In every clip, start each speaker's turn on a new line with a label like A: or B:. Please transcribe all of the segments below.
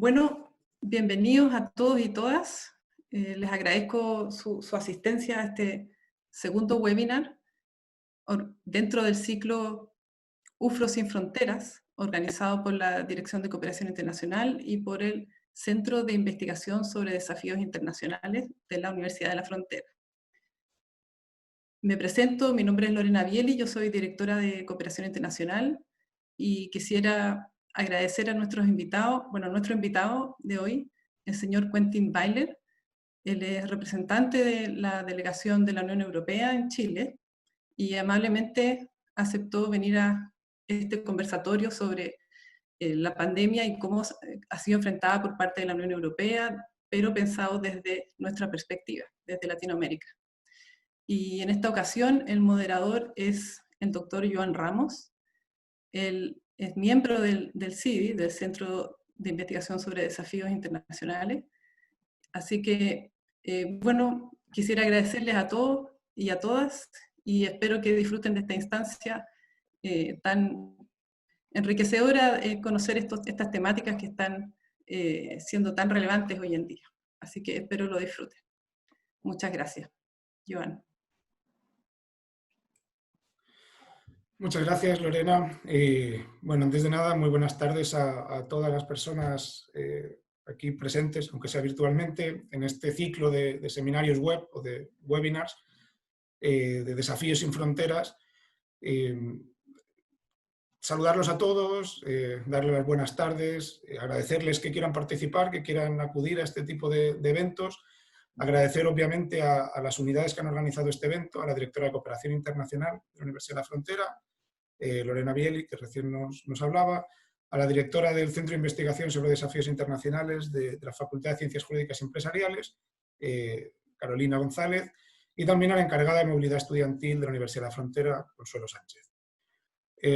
A: Bueno, bienvenidos a todos y todas. Les agradezco su asistencia a este segundo webinar dentro del ciclo UFRO Sin Fronteras, organizado por la Dirección de Cooperación Internacional y por el Centro de Investigación sobre Desafíos Internacionales de la Universidad de la Frontera. Me presento, mi nombre es Lorena Bieli, yo soy directora de Cooperación Internacional y quisiera agradecer a nuestros invitados, nuestro invitado de hoy, el señor Quentin Weiler. Él es representante de la delegación de la Unión Europea en Chile y amablemente aceptó venir a este conversatorio sobre la pandemia y cómo ha sido enfrentada por parte de la Unión Europea, pero pensado desde nuestra perspectiva, desde Latinoamérica. Y en esta ocasión el moderador es el doctor Joan Ramos. Él es miembro del CIDI, del Centro de Investigación sobre Desafíos Internacionales. Así que, quisiera agradecerles a todos y a todas y espero que disfruten de esta instancia tan enriquecedora, conocer estas temáticas que están siendo tan relevantes hoy en día. Así que espero lo disfruten. Muchas gracias. Joan.
B: Muchas gracias, Lorena. Bueno, antes de nada, muy buenas tardes a todas las personas aquí presentes, aunque sea virtualmente, en este ciclo de seminarios web o de webinars de Desafíos sin Fronteras. Saludarlos a todos, darles las buenas tardes, agradecerles que quieran participar, que quieran acudir a este tipo de eventos. Agradecer, obviamente, a las unidades que han organizado este evento, a la directora de Cooperación Internacional de la Universidad de la Frontera, Lorena Bieli, que recién nos hablaba, a la directora del Centro de Investigación sobre Desafíos Internacionales de la Facultad de Ciencias Jurídicas y Empresariales, Carolina González, y también a la encargada de Movilidad Estudiantil de la Universidad de la Frontera, Consuelo Sánchez.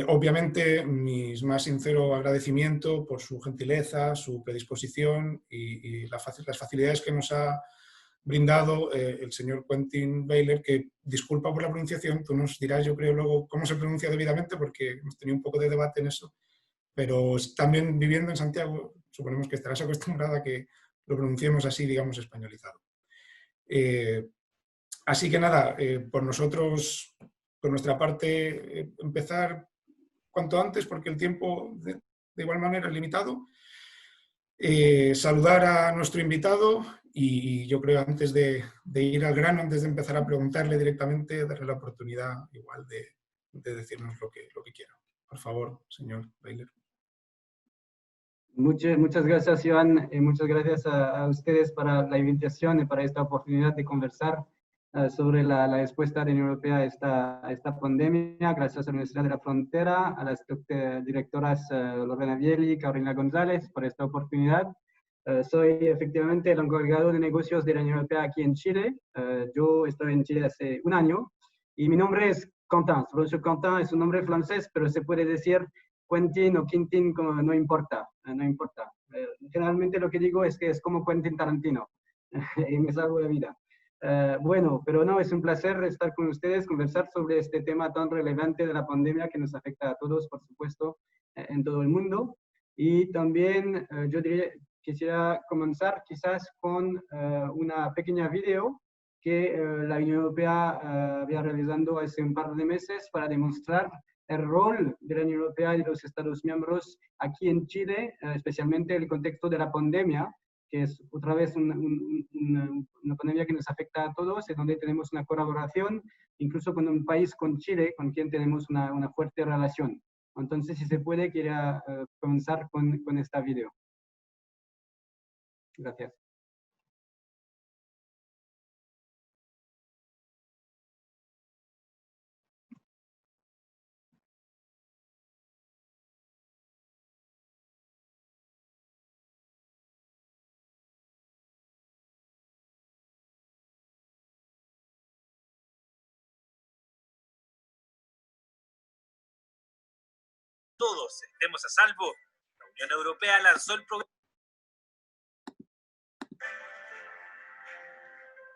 B: Obviamente, mi más sincero agradecimiento por su gentileza, su predisposición y las facilidades que nos ha brindado el señor Quentin Weiler, que disculpa por la pronunciación, tú nos dirás, yo creo, luego cómo se pronuncia debidamente, porque hemos tenido un poco de debate en eso, pero también viviendo en Santiago, suponemos que estarás acostumbrada a que lo pronunciemos así, digamos, españolizado. Así que nada, por nosotros, por nuestra parte, empezar cuanto antes, porque el tiempo de igual manera es limitado. Saludar a nuestro invitado y yo creo antes de ir al grano, antes de empezar a preguntarle directamente, darle la oportunidad igual de decirnos lo que quiera. Por favor, señor Weiler.
C: Muchas gracias, Joan, y muchas gracias a ustedes para la invitación y para esta oportunidad de conversar sobre la respuesta de la Unión Europea a esta pandemia. Gracias a la Universidad de la Frontera, a las directoras Lorena Bieli y Carolina González por esta oportunidad. Soy efectivamente el encargado de negocios de la Unión Europea aquí en Chile. Yo estoy en Chile hace un año y mi nombre es Quentin. Quentin es un nombre francés, pero se puede decir Quentin o Quintin, no importa. No importa. Generalmente lo que digo es que es como Quentin Tarantino y me salvo la vida. Bueno, pero no, es un placer estar con ustedes, conversar sobre este tema tan relevante de la pandemia que nos afecta a todos, por supuesto, en todo el mundo. Y también yo quisiera comenzar quizás con una pequeña video que la Unión Europea había realizando hace un par de meses para demostrar el rol de la Unión Europea y de los Estados miembros aquí en Chile, especialmente en el contexto de la pandemia, que es otra vez una pandemia que nos afecta a todos, en donde tenemos una colaboración, incluso con un país, con Chile, con quien tenemos una fuerte relación. Entonces, si se puede, quería comenzar con esta video. Gracias.
D: Todos estemos a salvo, la Unión Europea lanzó el programa.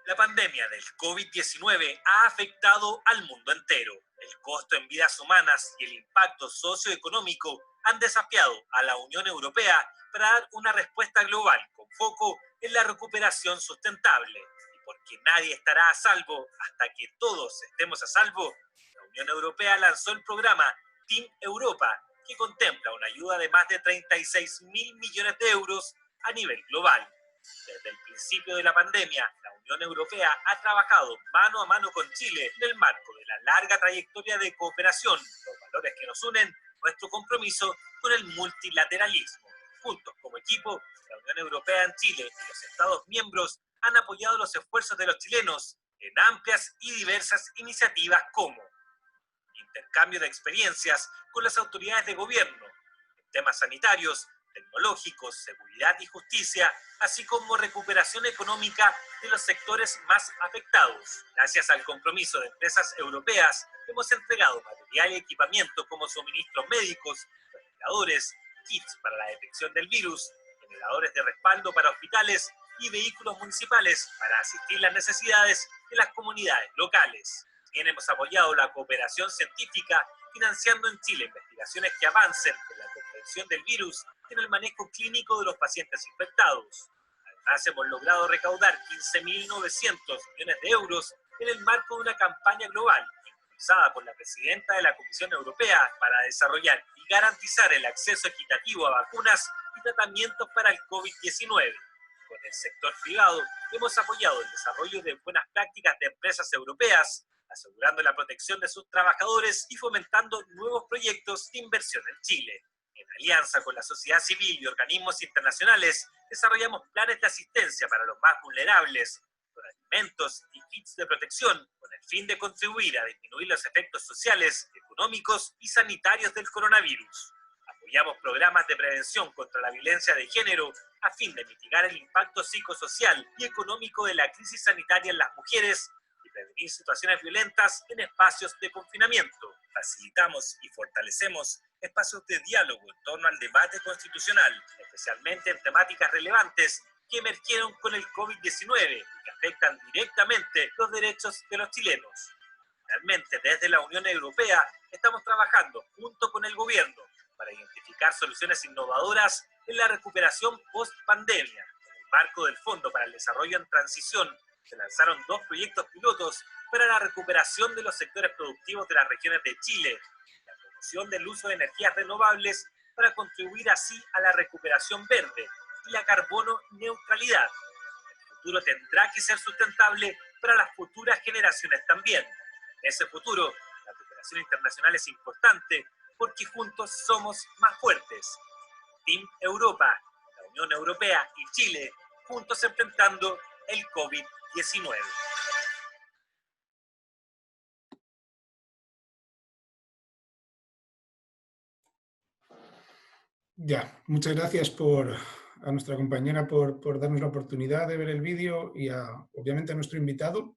D: La pandemia del COVID-19 ha afectado al mundo entero. El costo en vidas humanas y el impacto socioeconómico han desafiado a la Unión Europea para dar una respuesta global con foco en la recuperación sustentable. Y porque nadie estará a salvo hasta que todos estemos a salvo, la Unión Europea lanzó el programa Team Europa, que contempla una ayuda de más de 36.000 millones de euros a nivel global. Desde el principio de la pandemia, la Unión Europea ha trabajado mano a mano con Chile en el marco de la larga trayectoria de cooperación, los valores que nos unen, nuestro compromiso con el multilateralismo. Juntos como equipo, la Unión Europea en Chile y los Estados miembros han apoyado los esfuerzos de los chilenos en amplias y diversas iniciativas como intercambio de experiencias con las autoridades de gobierno, en temas sanitarios, tecnológicos, seguridad y justicia, así como recuperación económica de los sectores más afectados. Gracias al compromiso de empresas europeas, hemos entregado material y equipamiento como suministros médicos, respiradores, kits para la detección del virus, generadores de respaldo para hospitales y vehículos municipales para asistir las necesidades de las comunidades locales. También hemos apoyado la cooperación científica, financiando en Chile investigaciones que avancen en la comprensión del virus y en el manejo clínico de los pacientes infectados. Además, hemos logrado recaudar 15.900 millones de euros en el marco de una campaña global impulsada por la presidenta de la Comisión Europea para desarrollar y garantizar el acceso equitativo a vacunas y tratamientos para el COVID-19. Con el sector privado hemos apoyado el desarrollo de buenas prácticas de empresas europeas, asegurando la protección de sus trabajadores y fomentando nuevos proyectos de inversión en Chile. En alianza con la sociedad civil y organismos internacionales, desarrollamos planes de asistencia para los más vulnerables, con alimentos y kits de protección, con el fin de contribuir a disminuir los efectos sociales, económicos y sanitarios del coronavirus. Apoyamos programas de prevención contra la violencia de género a fin de mitigar el impacto psicosocial y económico de la crisis sanitaria en las mujeres y prevenir situaciones violentas en espacios de confinamiento. Facilitamos y fortalecemos espacios de diálogo en torno al debate constitucional, especialmente en temáticas relevantes que emergieron con el COVID-19 y que afectan directamente los derechos de los chilenos. Finalmente, desde la Unión Europea estamos trabajando junto con el gobierno para identificar soluciones innovadoras en la recuperación post-pandemia. En el marco del Fondo para el Desarrollo en Transición, se lanzaron 2 proyectos pilotos para la recuperación de los sectores productivos de las regiones de Chile, la promoción del uso de energías renovables para contribuir así a la recuperación verde y la carbono neutralidad. El futuro tendrá que ser sustentable para las futuras generaciones también. En ese futuro, la cooperación internacional es importante porque juntos somos más fuertes. Team Europa, la Unión Europea y Chile, juntos enfrentando el COVID-19.
B: Ya, muchas gracias a nuestra compañera por darnos la oportunidad de ver el vídeo y obviamente a nuestro invitado.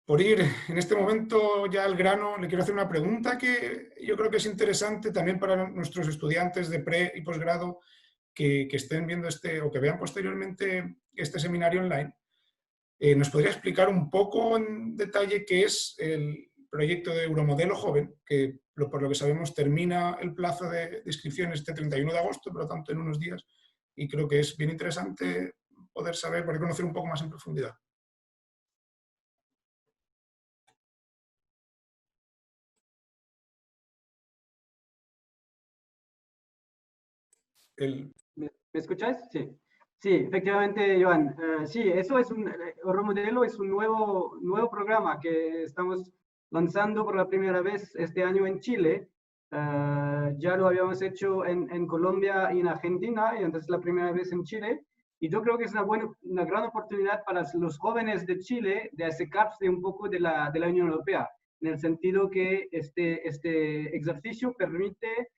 B: Por ir en este momento ya al grano, le quiero hacer una pregunta que yo creo que es interesante también para nuestros estudiantes de pre y posgrado que estén viendo o que vean posteriormente este seminario online. ¿Nos podría explicar un poco en detalle qué es el proyecto de Euromodelo Joven, que por lo que sabemos termina el plazo de inscripción este 31 de agosto, por lo tanto en unos días, y creo que es bien interesante poder conocer un poco más en profundidad?
C: ¿Me escucháis? Sí. Sí, efectivamente, Joan. Sí, eso es Euromodelo es un nuevo programa que estamos lanzando por la primera vez este año en Chile. Ya lo habíamos hecho en Colombia y en Argentina, y entonces la primera vez en Chile. Y yo creo que es una gran oportunidad para los jóvenes de Chile de acercarse un poco de la Unión Europea, en el sentido que este ejercicio permite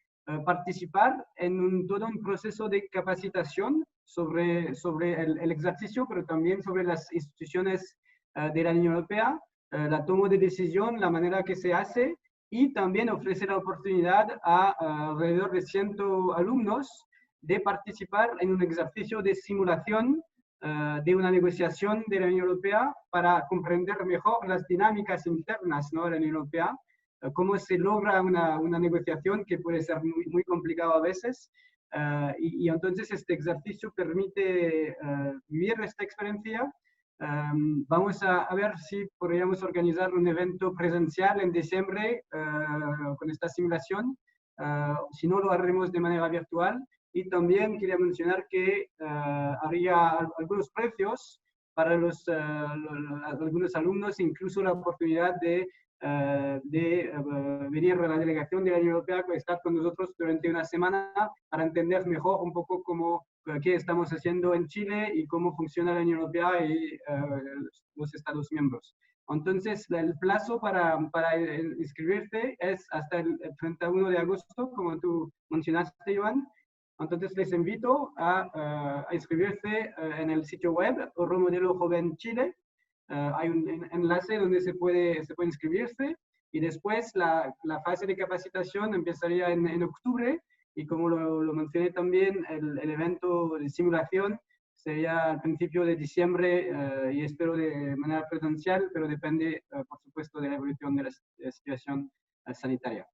C: participar en todo un proceso de capacitación sobre el ejercicio, pero también sobre las instituciones de la Unión Europea, la toma de decisión, la manera que se hace, y también ofrece la oportunidad a alrededor de 100 alumnos de participar en un ejercicio de simulación de una negociación de la Unión Europea para comprender mejor las dinámicas internas, ¿no?, de la Unión Europea, cómo se logra una negociación que puede ser muy complicado a veces. Y entonces este ejercicio permite vivir esta experiencia. Vamos a ver si podríamos organizar un evento presencial en diciembre con esta simulación. Si no, lo haremos de manera virtual. Y también quería mencionar que habría algunos precios para algunos alumnos, incluso la oportunidad de venir a la delegación de la Unión Europea, estar con nosotros durante una semana para entender mejor un poco qué estamos haciendo en Chile y cómo funciona la Unión Europea y los Estados miembros. Entonces, el plazo para inscribirte es hasta el 31 de agosto, como tú mencionaste, Iván. Entonces, les invito a inscribirse en el sitio web Euromodelo Joven Chile. Hay un enlace donde se puede inscribirse, y después la fase de capacitación empezaría en octubre, y como lo mencioné también, el evento de simulación sería al principio de diciembre, y espero de manera presencial, pero depende, por supuesto, de la evolución de la situación sanitaria.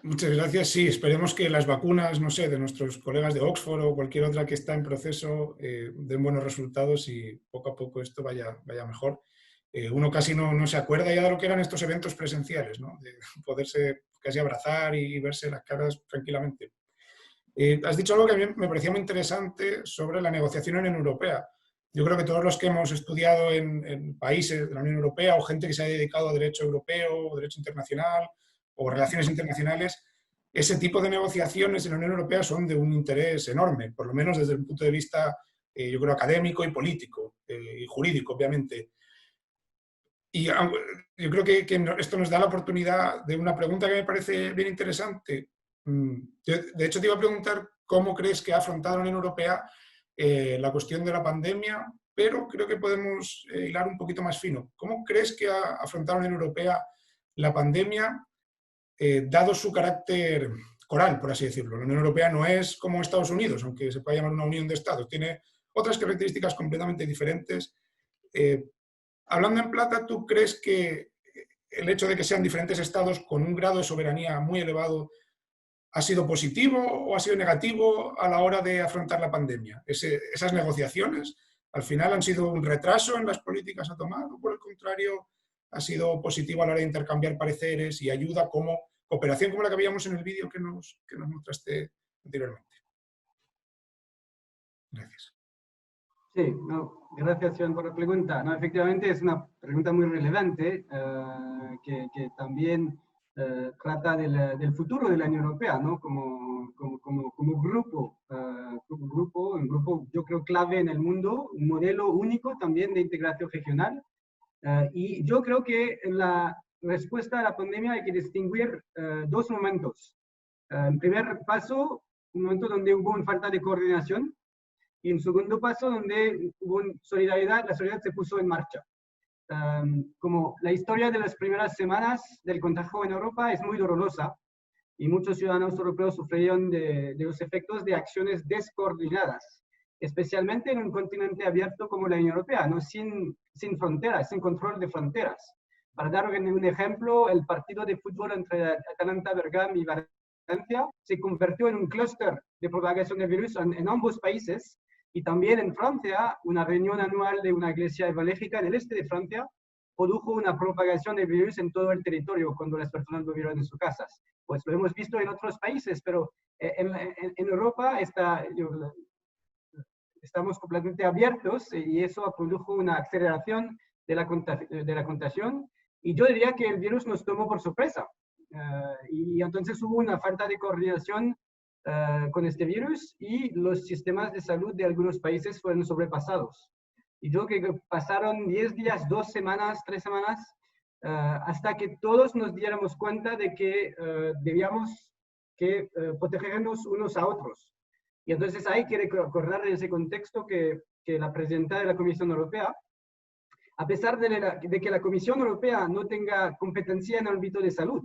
B: Muchas gracias. Sí, esperemos que las vacunas, no sé, de nuestros colegas de Oxford o cualquier otra que está en proceso den buenos resultados y poco a poco esto vaya mejor. Uno casi no se acuerda ya de lo que eran estos eventos presenciales, ¿no? De poderse casi abrazar y verse las caras tranquilamente. Has dicho algo que a mí me parecía muy interesante sobre la negociación en la Unión Europea. Yo creo que todos los que hemos estudiado en países de la Unión Europea, o gente que se ha dedicado a derecho europeo o derecho internacional o relaciones internacionales, ese tipo de negociaciones en la Unión Europea son de un interés enorme, por lo menos desde el punto de vista, yo creo, académico y político, y jurídico, obviamente. Y yo creo que esto nos da la oportunidad de una pregunta que me parece bien interesante. De hecho, te iba a preguntar cómo crees que ha afrontado la Unión Europea la cuestión de la pandemia, pero creo que podemos hilar un poquito más fino. ¿Cómo crees que ha afrontado la Unión Europea la pandemia, dado su carácter coral, por así decirlo? La Unión Europea no es como Estados Unidos, aunque se pueda llamar una unión de estados, tiene otras características completamente diferentes. Hablando en plata, ¿tú crees que el hecho de que sean diferentes estados con un grado de soberanía muy elevado ha sido positivo o ha sido negativo a la hora de afrontar la pandemia? ¿Esas negociaciones al final han sido un retraso en las políticas a tomar, o por el contrario ha sido positivo a la hora de intercambiar pareceres y ayuda como cooperación, como la que veíamos en el vídeo que nos mostraste anteriormente? Gracias.
C: Sí, no, gracias, Joan, por la pregunta. No, efectivamente es una pregunta muy relevante, que también trata del futuro de la Unión Europea, ¿no? Como grupo, un grupo, yo creo, clave en el mundo, un modelo único también de integración regional. Y yo creo que en la respuesta a la pandemia hay que distinguir dos momentos. En primer paso, un momento donde hubo una falta de coordinación, y en segundo paso, donde hubo solidaridad, la solidaridad se puso en marcha. Como la historia de las primeras semanas del contagio en Europa es muy dolorosa, y muchos ciudadanos europeos sufrieron de los efectos de acciones descoordinadas, especialmente en un continente abierto como la Unión Europea, ¿no? sin fronteras, sin control de fronteras. Para dar un ejemplo, el partido de fútbol entre Atalanta Bergamo y Valencia se convirtió en un clúster de propagación del virus en ambos países. Y también en Francia, una reunión anual de una iglesia evangélica en el este de Francia produjo una propagación del virus en todo el territorio cuando las personas vivieron en sus casas. Pues lo hemos visto en otros países, pero en Europa estamos completamente abiertos, y eso produjo una aceleración de la contagión. Y yo diría que el virus nos tomó por sorpresa. Y entonces hubo una falta de coordinación con este virus, y los sistemas de salud de algunos países fueron sobrepasados. Y yo creo que pasaron 10 días, 2 semanas, 3 semanas, hasta que todos nos diéramos cuenta de que debíamos protegernos unos a otros. Y entonces hay que recordar en ese contexto que la presidenta de la Comisión Europea, a pesar de que la Comisión Europea no tenga competencia en el ámbito de salud,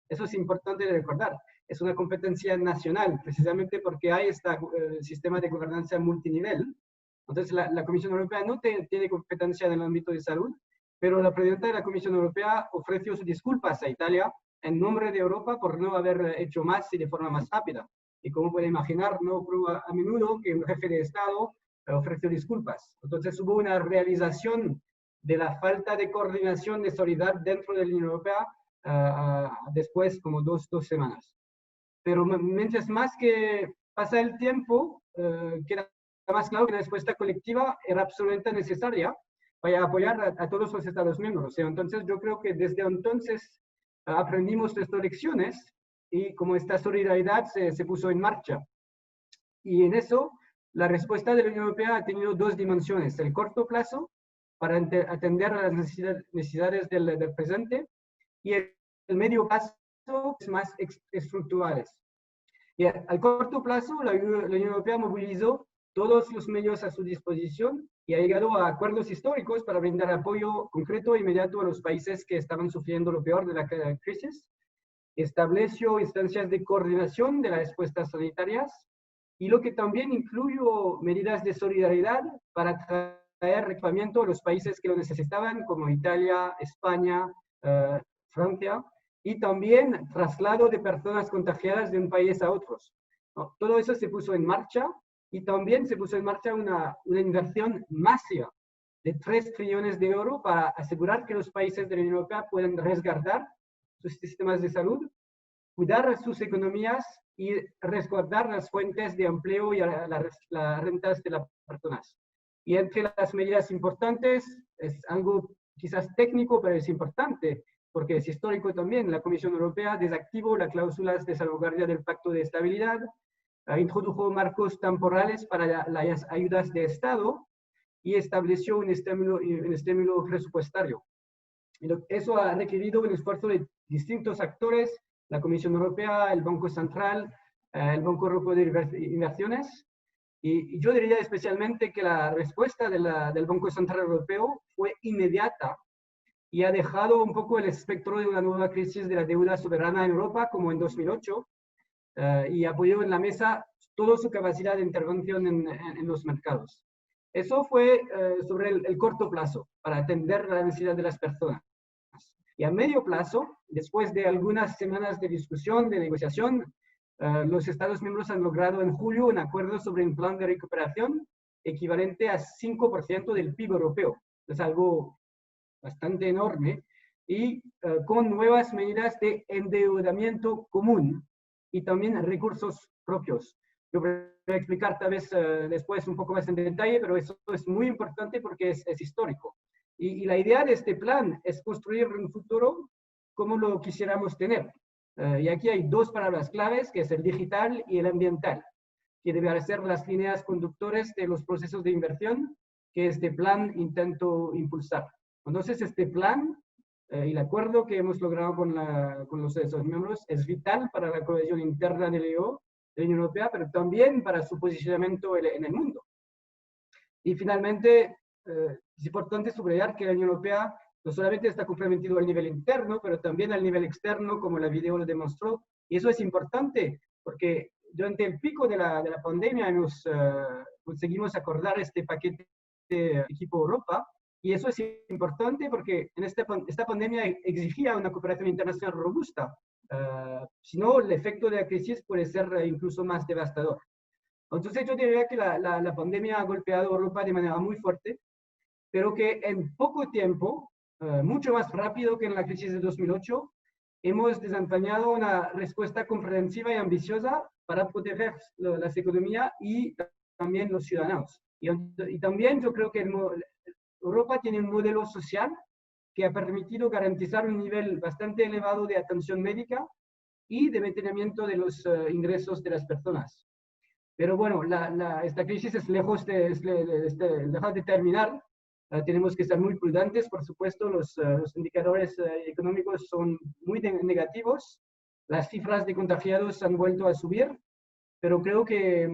C: Eso es importante de recordar. Es una competencia nacional, precisamente porque hay este sistema de gobernanza multinivel. Entonces, la Comisión Europea no tiene competencia en el ámbito de salud, pero la presidenta de la Comisión Europea ofreció sus disculpas a Italia en nombre de Europa por no haber hecho más y de forma más rápida. Y como puede imaginar, no ocurre a menudo que un jefe de Estado ofreció disculpas. Entonces, hubo una realización de la falta de coordinación de solidaridad dentro de la Unión Europea después como dos semanas. Pero mientras más que pasa el tiempo, queda más claro que la respuesta colectiva era absolutamente necesaria para apoyar a todos los Estados miembros. Entonces, yo creo que desde entonces aprendimos nuestras lecciones y como esta solidaridad se puso en marcha. Y en eso, la respuesta de la Unión Europea ha tenido dos dimensiones. El corto plazo, para atender a las necesidades del presente, y el medio plazo, más estructurales. Y al corto plazo, la Unión Europea movilizó todos los medios a su disposición y ha llegado a acuerdos históricos para brindar apoyo concreto e inmediato a los países que estaban sufriendo lo peor de la crisis. Estableció instancias de coordinación de las respuestas sanitarias y lo que también incluyó medidas de solidaridad para traer equipamiento a los países que lo necesitaban, como Italia, España, Francia, y también traslado de personas contagiadas de un país a otros. ¿No? Todo eso se puso en marcha y también se puso en marcha una inversión masiva de 3 trillones de euros para asegurar que los países de la Unión Europea puedan resguardar sus sistemas de salud, cuidar sus economías y resguardar las fuentes de empleo y las rentas de las personas. Y entre las medidas importantes, es algo quizás técnico, pero es importante, porque es histórico también. La Comisión Europea desactivó las cláusulas de salvaguardia del Pacto de Estabilidad, introdujo marcos temporales para las ayudas de Estado y estableció un estímulo presupuestario. Eso ha requerido un esfuerzo de distintos actores, la Comisión Europea, el Banco Central, el Banco Europeo de Inversiones, y yo diría especialmente que la respuesta del Banco Central Europeo fue inmediata y ha dejado un poco el espectro de una nueva crisis de la deuda soberana en Europa, como en 2008, y apoyó en la mesa toda su capacidad de intervención en los mercados. Eso fue sobre el corto plazo, para atender la necesidad de las personas. Y a medio plazo, después de algunas semanas de discusión, de negociación, los Estados miembros han logrado en julio un acuerdo sobre un plan de recuperación equivalente a 5% del PIB europeo. Es algo bastante enorme y con nuevas medidas de endeudamiento común y también recursos propios. Yo voy a explicar tal vez después un poco más en detalle, pero eso es muy importante porque es histórico. Y la idea de este plan es construir un futuro como lo quisiéramos tener. Y aquí hay dos palabras claves, que es el digital y el ambiental, que deben ser las líneas conductores de los procesos de inversión que este plan intenta impulsar. Entonces, este plan y el acuerdo que hemos logrado con los Estados miembros es vital para la cohesión interna de la Unión Europea, pero también para su posicionamiento en el mundo. Y finalmente, es importante subrayar que la Unión Europea no solamente está comprometido al nivel interno, pero también al nivel externo, como la video lo demostró. Y eso es importante, porque durante el pico de la pandemia conseguimos acordar este paquete de Equipo Europa, y eso es importante porque en esta pandemia exigía una cooperación internacional robusta. Si no, el efecto de la crisis puede ser incluso más devastador. Entonces yo diría que la pandemia ha golpeado a Europa de manera muy fuerte, pero que en poco tiempo, mucho más rápido que en la crisis de 2008, hemos desempeñado una respuesta comprensiva y ambiciosa para proteger las economías y también los ciudadanos. Y también yo creo que Europa tiene un modelo social que ha permitido garantizar un nivel bastante elevado de atención médica y de mantenimiento de los ingresos de las personas. Pero bueno, esta crisis es lejos de terminar. Tenemos que ser muy prudentes, por supuesto, los indicadores económicos son muy negativos, las cifras de contagiados han vuelto a subir, pero creo que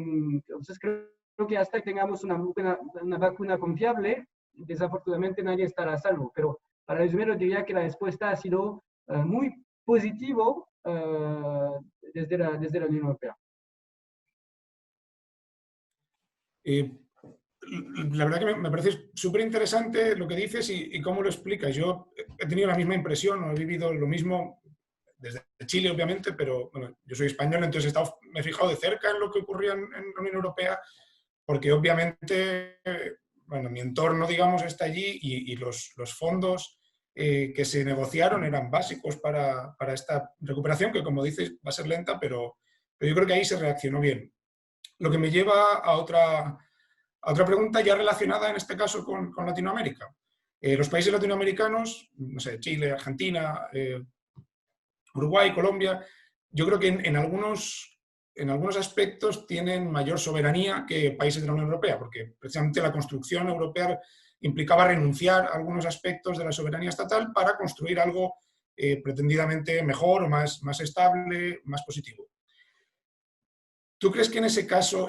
C: hasta que tengamos una vacuna confiable, desafortunadamente nadie estará a salvo. Pero para resumir, diría que la respuesta ha sido muy positivo desde la Unión Europea.
B: La verdad que me parece súper interesante lo que dices y cómo lo explicas. Yo he tenido la misma impresión, o he vivido lo mismo desde Chile, obviamente, pero bueno, yo soy español, entonces me he fijado de cerca en lo que ocurría en la Unión Europea, porque obviamente, bueno, mi entorno, digamos, está allí y los fondos que se negociaron eran básicos para esta recuperación, que como dices va a ser lenta, pero yo creo que ahí se reaccionó bien. Lo que me lleva a otra pregunta ya relacionada en este caso con Latinoamérica. Los países latinoamericanos, no sé, Chile, Argentina, Uruguay, Colombia, yo creo que en algunos aspectos tienen mayor soberanía que países de la Unión Europea, porque precisamente la construcción europea implicaba renunciar a algunos aspectos de la soberanía estatal para construir algo pretendidamente mejor o más estable, más positivo. ¿Tú crees que en este caso,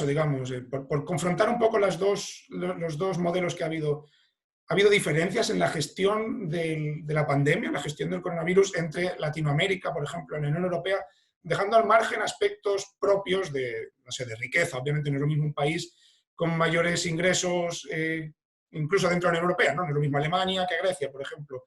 B: digamos, por confrontar un poco los dos modelos que ha habido diferencias en la gestión de la pandemia, en la gestión del coronavirus entre Latinoamérica, por ejemplo, en la Unión Europea, dejando al margen aspectos propios de, no sé, de riqueza? Obviamente no es lo mismo un país con mayores ingresos, incluso dentro de la Unión Europea, ¿no? No es lo mismo Alemania que Grecia, por ejemplo.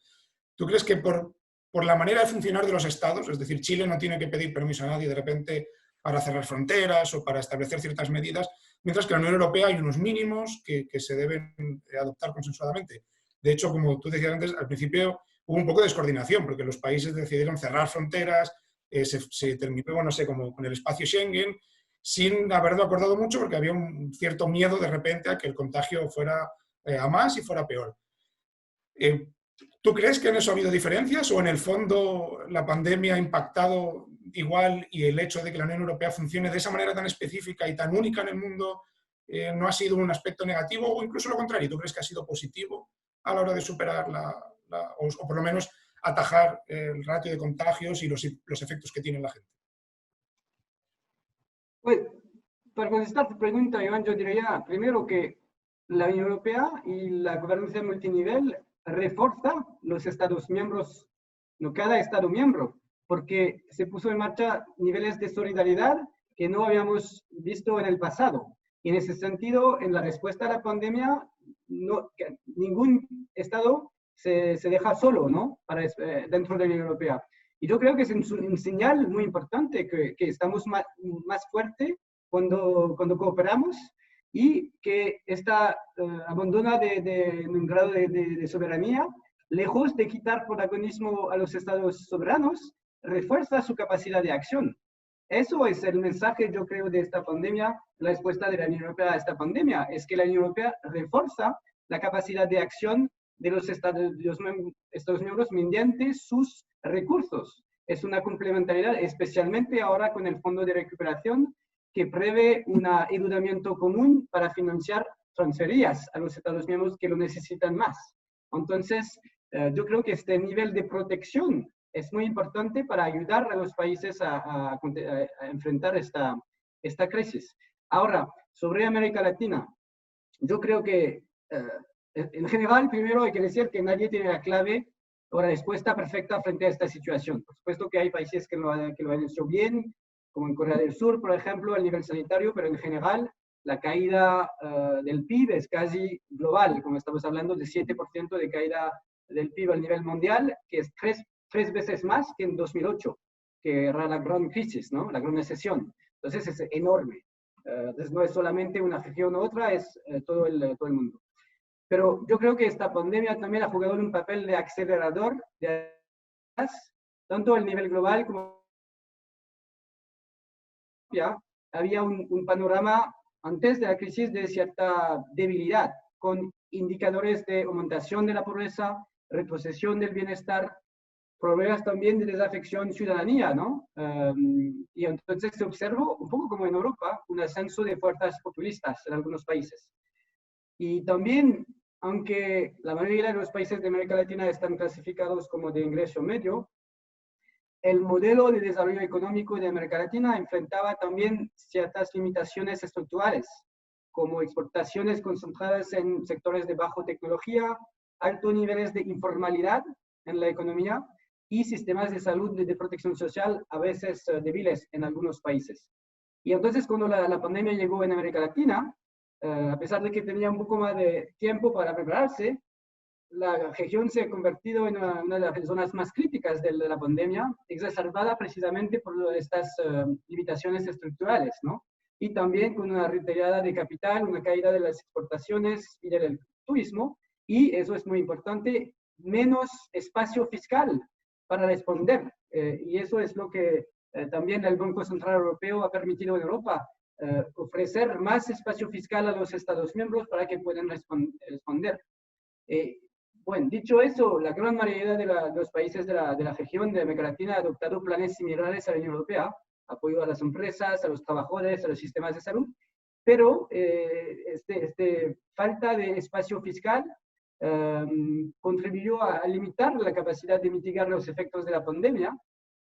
B: ¿Tú crees que por la manera de funcionar de los estados, es decir, Chile no tiene que pedir permiso a nadie de repente para cerrar fronteras o para establecer ciertas medidas, mientras que en la Unión Europea hay unos mínimos que se deben adoptar consensuadamente? De hecho, como tú decías antes, al principio hubo un poco de descoordinación, porque los países decidieron cerrar fronteras, se terminó, no sé, como con el espacio Schengen, sin haberlo acordado mucho, porque había un cierto miedo de repente a que el contagio fuera a más y fuera peor. ¿Tú crees que en eso ha habido diferencias o en el fondo la pandemia ha impactado igual y el hecho de que la Unión Europea funcione de esa manera tan específica y tan única en el mundo no ha sido un aspecto negativo o incluso lo contrario? ¿Tú crees que ha sido positivo a la hora de superar o por lo menos atajar el ratio de contagios y los efectos que tiene en la gente?
C: Pues, para contestar tu pregunta, Iván, yo diría primero que la Unión Europea y la gobernanza multinivel refuerza los Estados miembros, no cada Estado miembro, porque se puso en marcha niveles de solidaridad que no habíamos visto en el pasado. Y en ese sentido, en la respuesta a la pandemia, ningún Estado se deja solo, ¿no? Dentro de la Unión Europea. Y yo creo que es un señal muy importante que estamos más fuertes cuando cooperamos y que esta abandona de un grado de soberanía, lejos de quitar protagonismo a los estados soberanos, refuerza su capacidad de acción. Eso es el mensaje, yo creo, de esta pandemia, la respuesta de la Unión Europea a esta pandemia, es que la Unión Europea refuerza la capacidad de acción de los Estados miembros mediante sus recursos. Es una complementariedad, especialmente ahora con el Fondo de Recuperación, que prevé un endeudamiento común para financiar transferencias a los Estados miembros que lo necesitan más. Entonces, yo creo que este nivel de protección es muy importante para ayudar a los países a enfrentar esta crisis. Ahora, sobre América Latina, yo creo que en general, primero hay que decir que nadie tiene la clave o la respuesta perfecta frente a esta situación. Por supuesto que hay países que lo han hecho bien, como en Corea del Sur, por ejemplo, a nivel sanitario, pero en general la caída del PIB es casi global, como estamos hablando de 7% de caída del PIB a nivel mundial, que es tres veces más que en 2008, que era la gran crisis, ¿no? La gran recesión. Entonces es enorme. Entonces no es solamente una región u otra, es todo el mundo. Pero yo creo que esta pandemia también ha jugado un papel de acelerador, tanto a nivel global como había un panorama antes de la crisis de cierta debilidad, con indicadores de aumentación de la pobreza, retrocesión del bienestar, problemas también de desafección ciudadanía, ¿no? Y entonces se observó, un poco como en Europa, un ascenso de fuerzas populistas en algunos países. Y también, aunque la mayoría de los países de América Latina están clasificados como de ingreso medio, el modelo de desarrollo económico de América Latina enfrentaba también ciertas limitaciones estructurales, como exportaciones concentradas en sectores de baja tecnología, altos niveles de informalidad en la economía y sistemas de salud de protección social a veces débiles en algunos países. Y entonces cuando la pandemia llegó en América Latina, a pesar de que tenía un poco más de tiempo para prepararse, la región se ha convertido en una de las zonas más críticas de la pandemia, exacerbada precisamente por estas limitaciones estructurales, ¿no? Y también con una retirada de capital, una caída de las exportaciones y del turismo, y eso es muy importante, menos espacio fiscal para responder. Y eso es lo que también el Banco Central Europeo ha permitido en Europa, ofrecer más espacio fiscal a los Estados miembros para que puedan responder. Bueno, dicho eso, la gran mayoría de los países de la región de América Latina ha adoptado planes similares a la Unión Europea, apoyo a las empresas, a los trabajadores, a los sistemas de salud, pero falta de espacio fiscal contribuyó a limitar la capacidad de mitigar los efectos de la pandemia.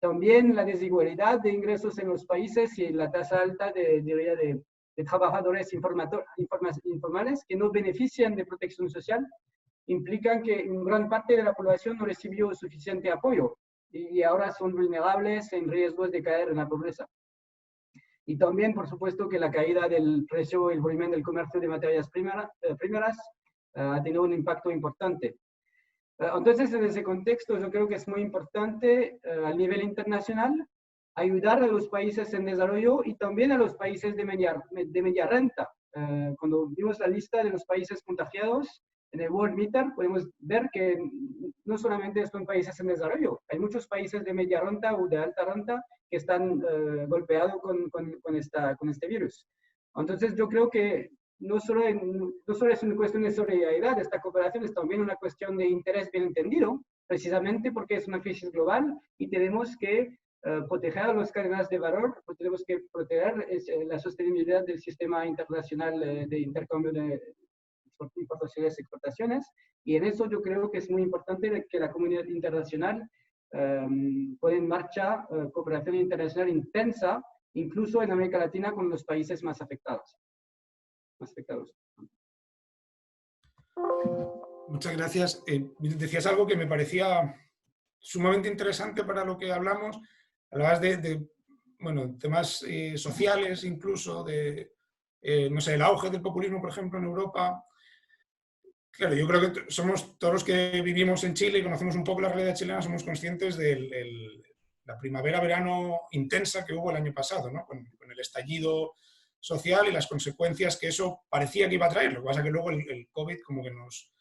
C: También la desigualdad de ingresos en los países y la tasa alta de trabajadores informales que no benefician de protección social implican que una gran parte de la población no recibió suficiente apoyo y ahora son vulnerables en riesgos de caer en la pobreza. Y también, por supuesto, que la caída del precio y el volumen del comercio de materias primeras ha tenido un impacto importante. Entonces, en ese contexto, yo creo que es muy importante a nivel internacional ayudar a los países en desarrollo y también a los países de media renta. Cuando vimos la lista de los países contagiados en el World Meter, podemos ver que no solamente son países en desarrollo, hay muchos países de media renta o de alta renta que están golpeados con este virus. Entonces, yo creo que no solo es una cuestión de solidaridad, esta cooperación es también una cuestión de interés bien entendido, precisamente porque es una crisis global y tenemos que proteger a las cadenas de valor, tenemos que proteger la sostenibilidad del sistema internacional de intercambio de importaciones y exportaciones, y en eso yo creo que es muy importante que la comunidad internacional pone en marcha cooperación internacional intensa, incluso en América Latina con los países más afectados.
B: Muchas gracias. Decías algo que me parecía sumamente interesante para lo que hablamos. Hablabas de temas sociales, incluso de, no sé, el auge del populismo, por ejemplo, en Europa. Claro, yo creo que somos todos los que vivimos en Chile y conocemos un poco la realidad chilena, somos conscientes de la primavera-verano intensa que hubo el año pasado, ¿no? Con el estallido social y las consecuencias que eso parecía que iba a traer. Lo que pasa es que luego el COVID como que nos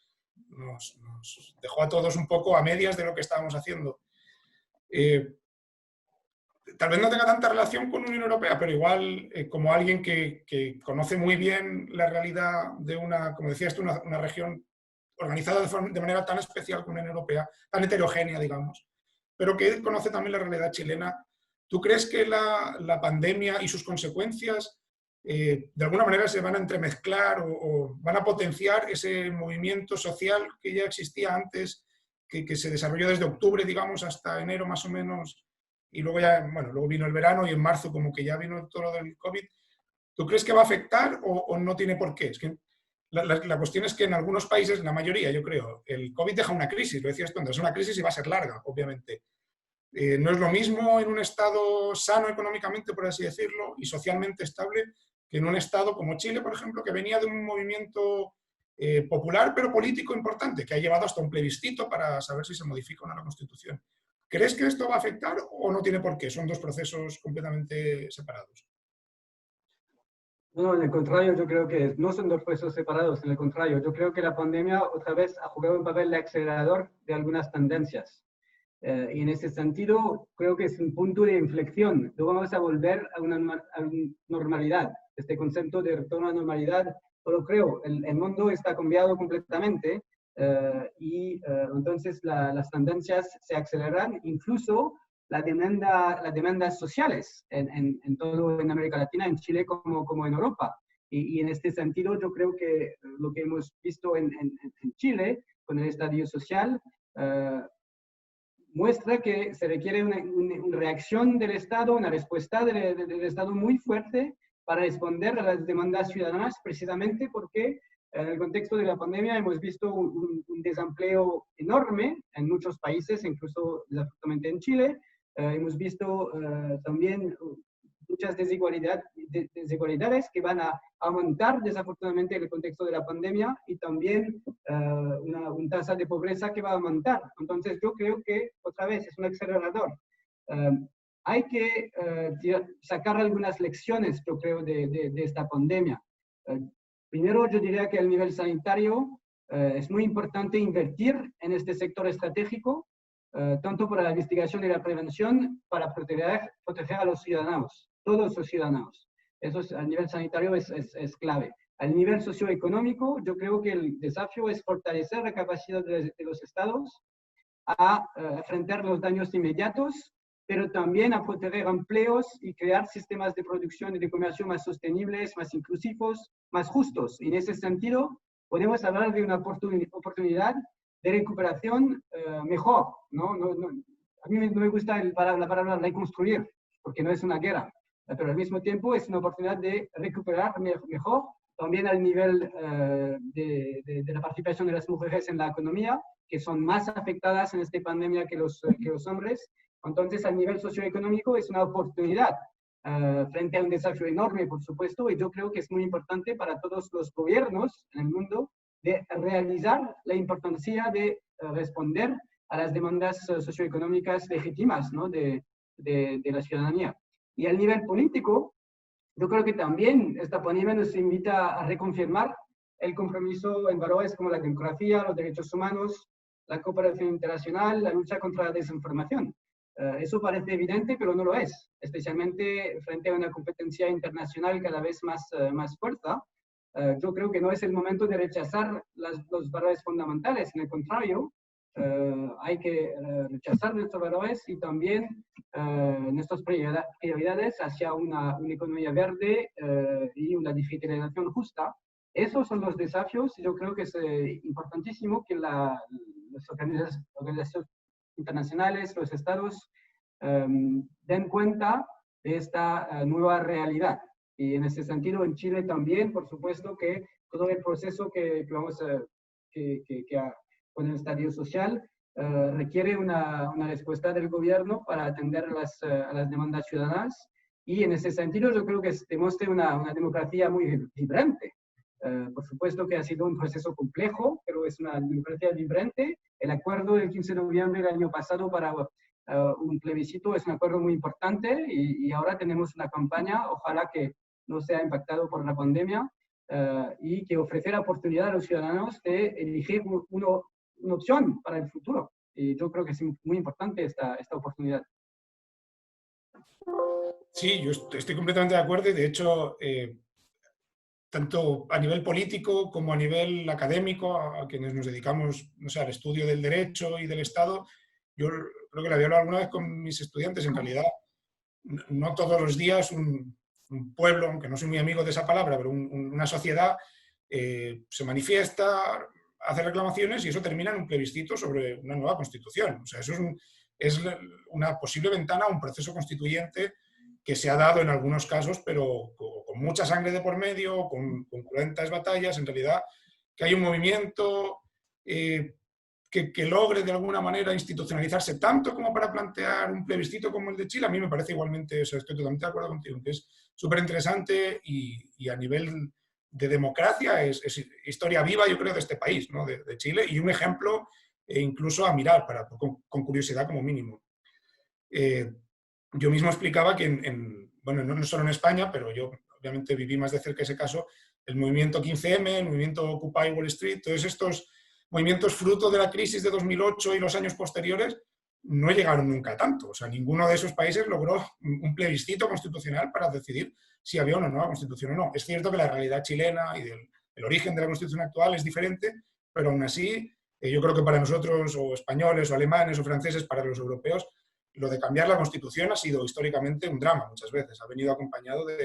B: dejó a todos un poco a medias de lo que estábamos haciendo. Tal vez no tenga tanta relación con Unión Europea, pero igual como alguien que conoce muy bien la realidad de como decías tú, una región organizada de manera tan especial como la Unión Europea, tan heterogénea, digamos, pero que conoce también la realidad chilena. ¿Tú crees que la pandemia y sus consecuencias de alguna manera se van a entremezclar o van a potenciar ese movimiento social que ya existía antes, que se desarrolló desde octubre, digamos, hasta enero más o menos? Y luego luego vino el verano y en marzo como que ya vino todo lo del COVID. ¿Tú crees que va a afectar o no tiene por qué? Es que la cuestión es que en algunos países, la mayoría yo creo, el COVID deja una crisis, lo decías tú antes, es una crisis y va a ser larga, obviamente. No es lo mismo en un estado sano económicamente, por así decirlo, y socialmente estable, que en un estado como Chile, por ejemplo, que venía de un movimiento popular pero político importante, que ha llevado hasta un plebiscito para saber si se modifica o no la Constitución. ¿Crees que esto va a afectar o no tiene por qué? Son dos procesos completamente separados.
C: No, en el contrario, yo creo que no son dos procesos separados, en el contrario, yo creo que la pandemia otra vez ha jugado un papel de acelerador de algunas tendencias. Y en ese sentido, creo que es un punto de inflexión. No vamos a volver a una normalidad. Este concepto de retorno a normalidad, no lo creo. El mundo está cambiado completamente entonces las tendencias se aceleran, incluso las demandas sociales en todo en América Latina, en Chile como en Europa. Y en este sentido, yo creo que lo que hemos visto en Chile con el estadio social muestra que se requiere una reacción del Estado, una respuesta del Estado muy fuerte para responder a las demandas ciudadanas, precisamente porque En el contexto de la pandemia hemos visto un desempleo enorme en muchos países, incluso desafortunadamente en Chile. Hemos visto también muchas desigualdades que van a aumentar desafortunadamente en el contexto de la pandemia y también una tasa de pobreza que va a aumentar. Entonces yo creo que otra vez es un acelerador. Hay que sacar algunas lecciones, yo creo, de esta pandemia. Primero, yo diría que a nivel sanitario es muy importante invertir en este sector estratégico, tanto para la investigación y la prevención, para proteger a los ciudadanos, todos los ciudadanos. Eso a nivel sanitario es clave. A nivel socioeconómico, yo creo que el desafío es fortalecer la capacidad de los estados a enfrentar los daños inmediatos, pero también a proteger empleos y crear sistemas de producción y de comercio más sostenibles, más inclusivos, más justos. Y en ese sentido, podemos hablar de una oportunidad de recuperación mejor, ¿no? A mí no me gusta la palabra reconstruir, porque no es una guerra, pero al mismo tiempo es una oportunidad de recuperar mejor, también al nivel de la participación de las mujeres en la economía, que son más afectadas en esta pandemia que los hombres. Entonces, a nivel socioeconómico es una oportunidad frente a un desafío enorme, por supuesto, y yo creo que es muy importante para todos los gobiernos en el mundo de realizar la importancia de responder a las demandas socioeconómicas legítimas, ¿no? de la ciudadanía. Y al nivel político, yo creo que también esta pandemia nos invita a reconfirmar el compromiso en valores como la democracia, los derechos humanos, la cooperación internacional, la lucha contra la desinformación. Eso parece evidente, pero no lo es, especialmente frente a una competencia internacional cada vez más fuerte. Yo creo que no es el momento de rechazar los valores fundamentales, en el contrario, hay que rechazar nuestros valores y también nuestras prioridades hacia una economía verde y una digitalización justa. Esos son los desafíos y yo creo que es importantísimo que las organizaciones internacionales, los estados, den cuenta de esta nueva realidad. Y en ese sentido, en Chile también, por supuesto, que todo el proceso que vamos con el estadio social requiere una respuesta del gobierno para atender a las demandas ciudadanas. Y en ese sentido, yo creo que demuestra una democracia muy vibrante. Por supuesto que ha sido un proceso complejo, pero es una democracia vibrante. El acuerdo del 15 de noviembre del año pasado para un plebiscito es un acuerdo muy importante y ahora tenemos una campaña, ojalá que no sea impactado por la pandemia y que ofrecerá oportunidad a los ciudadanos de elegir una opción para el futuro. Y yo creo que es muy importante esta oportunidad.
B: Sí, yo estoy completamente de acuerdo y de hecho tanto a nivel político como a nivel académico, a quienes nos dedicamos, no sé, al estudio del derecho y del Estado, yo creo que lo había hablado alguna vez con mis estudiantes, en realidad no todos los días un pueblo, aunque no soy muy amigo de esa palabra, pero una sociedad se manifiesta, hace reclamaciones y eso termina en un plebiscito sobre una nueva constitución. O sea, eso es una posible ventana a un proceso constituyente que se ha dado en algunos casos, pero con mucha sangre de por medio, con cruentas batallas, en realidad, que hay un movimiento que logre de alguna manera institucionalizarse tanto como para plantear un plebiscito como el de Chile. A mí me parece igualmente, o sea, estoy totalmente de acuerdo contigo, que es súper interesante y a nivel de democracia es historia viva, yo creo, de este país, ¿no? de Chile, y un ejemplo incluso a mirar con curiosidad como mínimo. Yo mismo explicaba que bueno, no solo en España, pero yo obviamente viví más de cerca ese caso, el movimiento 15M, el movimiento Occupy Wall Street, todos estos movimientos fruto de la crisis de 2008 y los años posteriores no llegaron nunca a tanto. O sea, ninguno de esos países logró un plebiscito constitucional para decidir si había una nueva constitución o no. Es cierto que la realidad chilena y el origen de la constitución actual es diferente, pero aún así, yo creo que para nosotros, o españoles, o alemanes, o franceses, para los europeos, lo de cambiar la Constitución ha sido históricamente un drama muchas veces. Ha venido acompañado de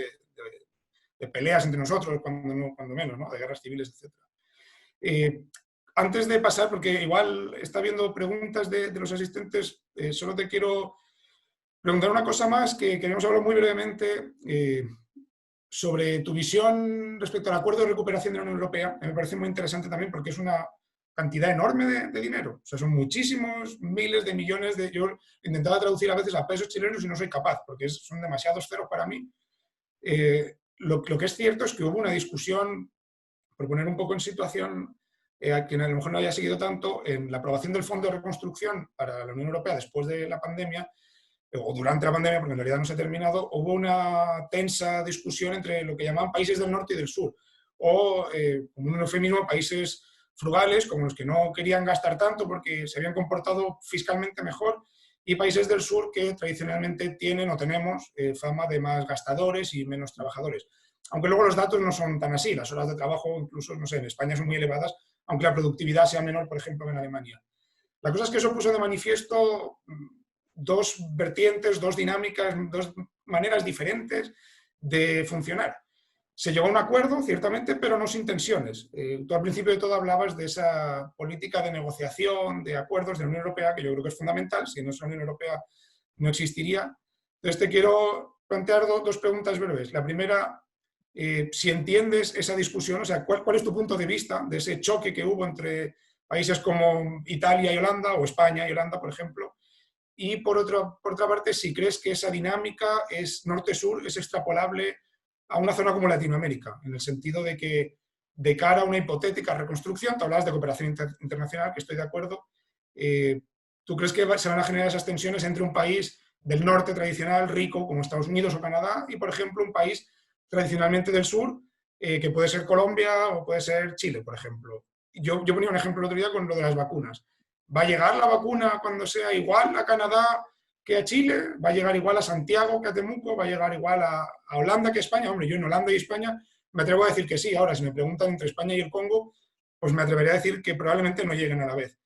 B: peleas entre nosotros, cuando menos, ¿no? De guerras civiles, etc. Antes de pasar, porque igual está habiendo preguntas de los asistentes, solo te quiero preguntar una cosa más que queremos hablar muy brevemente sobre tu visión respecto al acuerdo de recuperación de la Unión Europea, me parece muy interesante también porque es una cantidad enorme de dinero. O sea, son muchísimos, miles de millones de... Yo intentaba traducir a veces a pesos chilenos y no soy capaz, porque son demasiados ceros para mí. Lo que es cierto es que hubo una discusión, por poner un poco en situación a quien a lo mejor no haya seguido tanto, en la aprobación del Fondo de Reconstrucción para la Unión Europea después de la pandemia, o durante la pandemia, porque en realidad no se ha terminado, hubo una tensa discusión entre lo que llamaban países del norte y del sur, o como un eufemismo, países frugales, como los que no querían gastar tanto porque se habían comportado fiscalmente mejor, y países del sur que tradicionalmente tienen o tenemos fama de más gastadores y menos trabajadores. Aunque luego los datos no son tan así, las horas de trabajo incluso, no sé, en España son muy elevadas, aunque la productividad sea menor, por ejemplo, que en Alemania. La cosa es que eso puso de manifiesto dos vertientes, dos dinámicas, dos maneras diferentes de funcionar. Se llegó a un acuerdo, ciertamente, pero no sin tensiones. Tú al principio de todo hablabas de esa política de negociación, de acuerdos de la Unión Europea, que yo creo que es fundamental. Si no es la Unión Europea, no existiría. Entonces te quiero plantear dos preguntas breves. La primera, si entiendes esa discusión, o sea, ¿cuál es tu punto de vista de ese choque que hubo entre países como Italia y Holanda, o España y Holanda, por ejemplo? Y por otra parte, si crees que esa dinámica es norte-sur, es extrapolable a una zona como Latinoamérica, en el sentido de que de cara a una hipotética reconstrucción, te hablabas de cooperación internacional, que estoy de acuerdo, ¿tú crees que se van a generar esas tensiones entre un país del norte tradicional, rico, como Estados Unidos o Canadá, y, por ejemplo, un país tradicionalmente del sur, que puede ser Colombia o puede ser Chile, por ejemplo? Yo ponía un ejemplo el otro día con lo de las vacunas. ¿Va a llegar la vacuna cuando sea igual a Canadá que a Chile? ¿Va a llegar igual a Santiago que a Temuco? ¿Va a llegar igual a Holanda que a España? Hombre, yo en Holanda y España me atrevo a decir que sí. Ahora, si me preguntan entre España y el Congo, pues me atrevería a decir que probablemente no lleguen a la vez.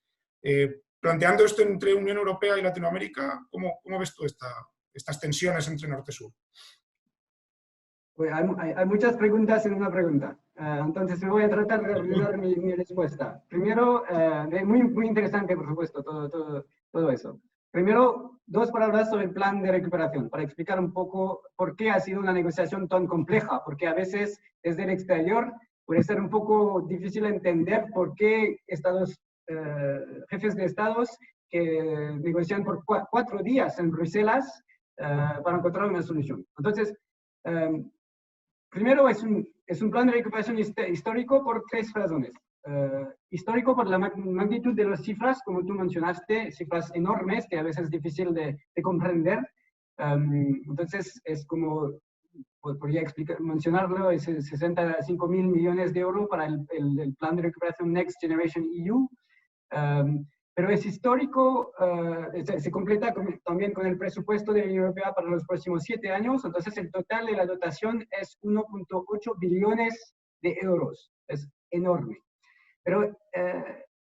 B: Planteando esto entre Unión Europea y Latinoamérica, ¿cómo ves tú estas tensiones entre norte y sur?
C: Pues hay muchas preguntas en una pregunta. Entonces me voy a tratar de ordenar mi respuesta. Primero, muy interesante, por supuesto, todo eso. Primero, dos palabras sobre el plan de recuperación, para explicar un poco por qué ha sido una negociación tan compleja, porque a veces desde el exterior puede ser un poco difícil entender por qué jefes de estados que negocian por 4 días en Bruselas para encontrar una solución. Entonces, primero, es un plan de recuperación histórico por 3 razones. Histórico por la magnitud de las cifras, como tú mencionaste, cifras enormes que a veces es difícil de comprender. Entonces, es como, podría mencionarlo, es 65.000 millones de euros para el plan de recuperación Next Generation EU. Pero es histórico, se completa también con el presupuesto de la Unión Europea para los próximos 7 años, entonces el total de la dotación es 1.8 billones de euros, es enorme. Pero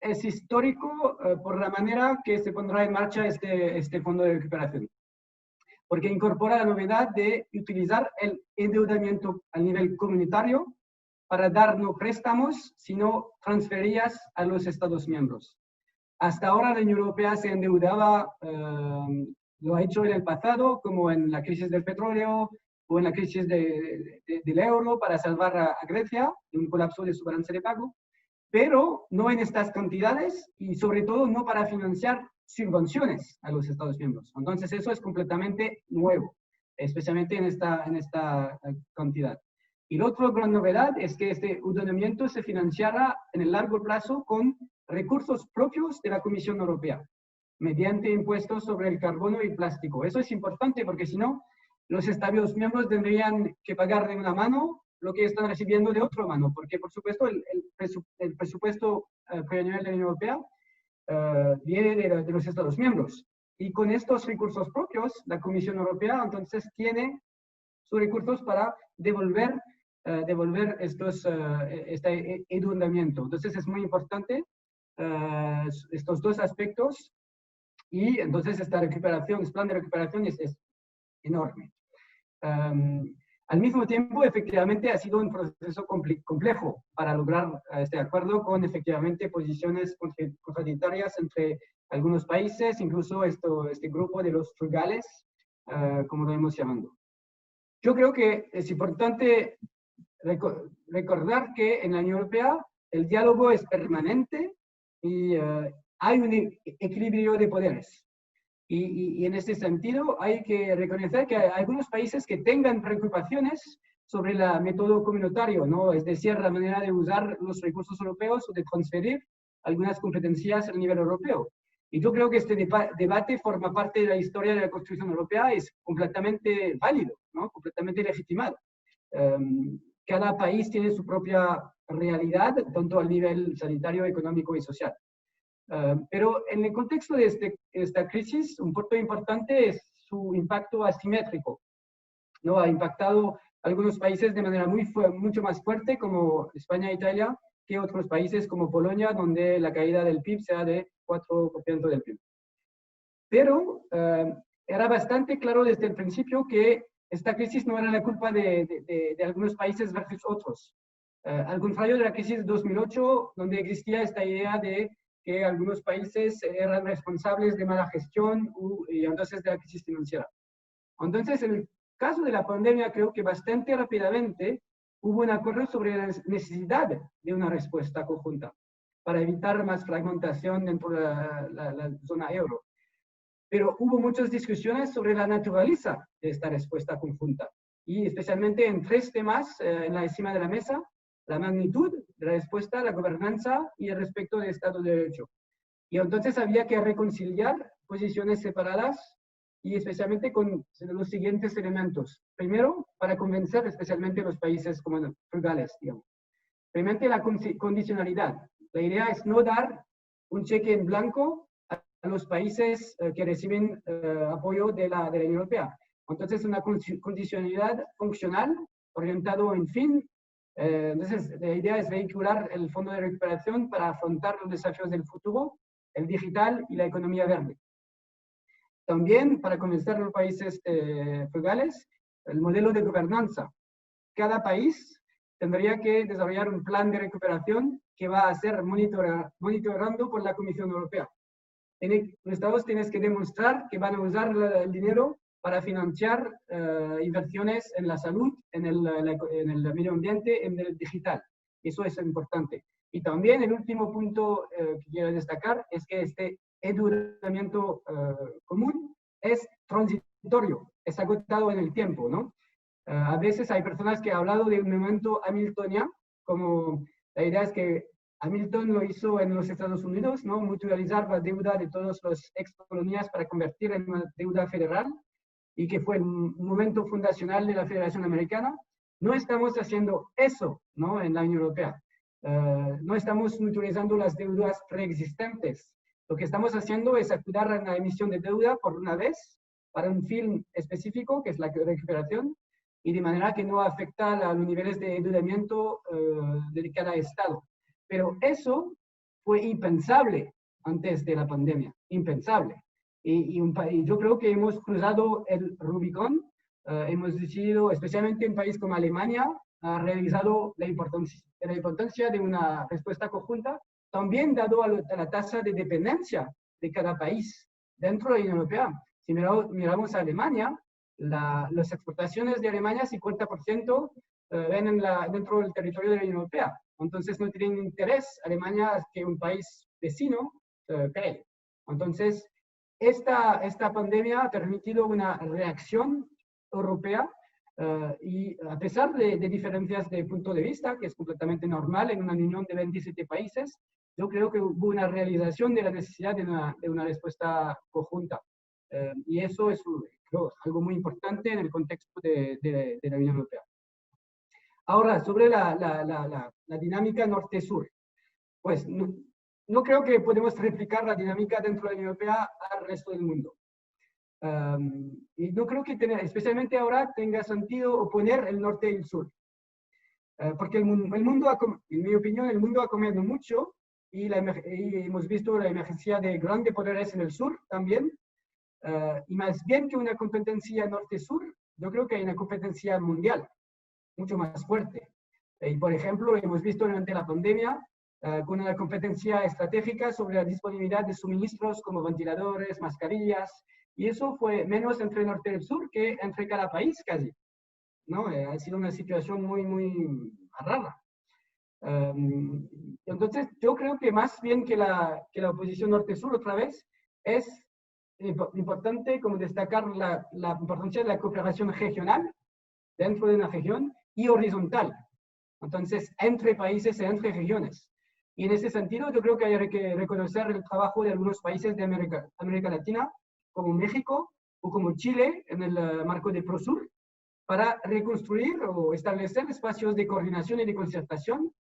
C: es histórico por la manera que se pondrá en marcha este fondo de recuperación, porque incorpora la novedad de utilizar el endeudamiento a nivel comunitario para dar no préstamos, sino transferencias a los Estados miembros. Hasta ahora la Unión Europea se endeudaba, lo ha hecho en el pasado, como en la crisis del petróleo o en la crisis del euro para salvar a Grecia de un colapso de su balance de pago, pero no en estas cantidades y sobre todo no para financiar subvenciones a los Estados miembros. Entonces eso es completamente nuevo, especialmente en esta cantidad. Y la otra gran novedad es que este endeudamiento se financiará en el largo plazo con recursos propios de la Comisión Europea, mediante impuestos sobre el carbono y plástico. Eso es importante porque si no, los Estados miembros tendrían que pagar de una mano lo que están recibiendo de otra mano, porque por supuesto el presupuesto plurianual de la Unión Europea viene de los Estados miembros. Y con estos recursos propios, la Comisión Europea entonces tiene sus recursos para devolver este endeudamiento. Entonces es muy importante estos dos aspectos, y entonces este plan de recuperación es enorme. Al mismo tiempo, efectivamente, ha sido un proceso complejo para lograr este acuerdo, con efectivamente posiciones contradictorias entre algunos países, incluso este grupo de los frugales, como lo hemos llamado. Yo creo que es importante recordar que en la Unión Europea el diálogo es permanente y hay un equilibrio de poderes. Y en este sentido hay que reconocer que hay algunos países que tengan preocupaciones sobre el método comunitario, ¿no? Es decir, la manera de usar los recursos europeos o de transferir algunas competencias a nivel europeo. Y yo creo que este debate forma parte de la historia de la construcción europea, es completamente válido, ¿no? Completamente legitimado. Cada país tiene su propia realidad, tanto a nivel sanitario, económico y social. Pero en el contexto de esta crisis, un punto importante es su impacto asimétrico, ¿no? Ha impactado a algunos países de manera mucho más fuerte, como España e Italia, que otros países como Polonia, donde la caída del PIB sea de 4% del PIB. Pero era bastante claro desde el principio que esta crisis no era la culpa de algunos países versus otros. Al contrario de la crisis de 2008, donde existía esta idea de que algunos países eran responsables de mala gestión y entonces de la crisis financiera. Entonces, en el caso de la pandemia, creo que bastante rápidamente hubo un acuerdo sobre la necesidad de una respuesta conjunta para evitar más fragmentación dentro de la zona euro. Pero hubo muchas discusiones sobre la naturaleza de esta respuesta conjunta y especialmente en tres temas en la encima de la mesa: la magnitud de la respuesta, la gobernanza y el respecto del Estado de Derecho. Y entonces había que reconciliar posiciones separadas y especialmente con los siguientes elementos. Primero, para convencer especialmente a los países como frugales, digamos. Primero, la condicionalidad. La idea es no dar un cheque en blanco a los países que reciben apoyo de la Unión Europea. Entonces, una condicionalidad funcional orientado en fin. Entonces, la idea es vehicular el fondo de recuperación para afrontar los desafíos del futuro, el digital y la economía verde. También, para convencer a los países frugales, el modelo de gobernanza. Cada país tendría que desarrollar un plan de recuperación que va a ser monitorando por la Comisión Europea. Los estados tienen que demostrar que van a usar el dinero para financiar inversiones en la salud, en el medio ambiente, en el digital. Eso es importante. Y también el último punto que quiero destacar es que este endeudamiento común es transitorio, es agotado en el tiempo, ¿no? A veces hay personas que han hablado de un momento hamiltoniano, como la idea es que Hamilton lo hizo en los Estados Unidos, ¿no? Mutualizar la deuda de todas las ex-colonias para convertir en una deuda federal, y que fue un momento fundacional de la Federación Americana. No estamos haciendo eso, ¿no? En la Unión Europea. No estamos mutualizando las deudas preexistentes. Lo que estamos haciendo es ayudar a la emisión de deuda por una vez, para un fin específico, que es la recuperación, y de manera que no afecta a los niveles de endeudamiento de cada estado. Pero eso fue impensable antes de la pandemia, impensable. Y yo creo que hemos cruzado el Rubicón, hemos decidido, especialmente en un país como Alemania, ha realizado la importancia de una respuesta conjunta, también dado a la tasa de dependencia de cada país dentro de la Unión Europea. Si miramos a Alemania, las exportaciones de Alemania, 50% ven dentro del territorio de la Unión Europea. Entonces no tienen interés Alemania que un país vecino cree. Entonces, esta pandemia ha permitido una reacción europea y a pesar de diferencias de punto de vista, que es completamente normal en una unión de 27 países, yo creo que hubo una realización de la necesidad de una respuesta conjunta. Y eso es creo, algo muy importante en el contexto de la Unión Europea. Ahora, sobre la dinámica norte-sur. Pues no creo que podemos replicar la dinámica dentro de la Unión Europea al resto del mundo. Y no creo que especialmente ahora tenga sentido oponer el norte y el sur. Porque el mundo, en mi opinión, el mundo ha cambiado mucho y hemos visto la emergencia de grandes poderes en el sur también. Y más bien que una competencia norte-sur, yo creo que hay una competencia mundial, mucho más fuerte. Y por ejemplo, hemos visto durante la pandemia con una competencia estratégica sobre la disponibilidad de suministros como ventiladores, mascarillas, y eso fue menos entre el norte y el sur que entre cada país casi. ¿no? Ha sido una situación muy rara. Entonces, yo creo que más bien que la oposición norte-sur otra vez, es importante como destacar la importancia de la cooperación regional dentro de una región y horizontal. Entonces, entre países e entre regiones. Y en ese sentido, yo creo que hay que reconocer el trabajo de algunos países de América Latina, como México o como Chile, en el marco de Prosur, para reconstruir o establecer espacios de coordinación y de concertación,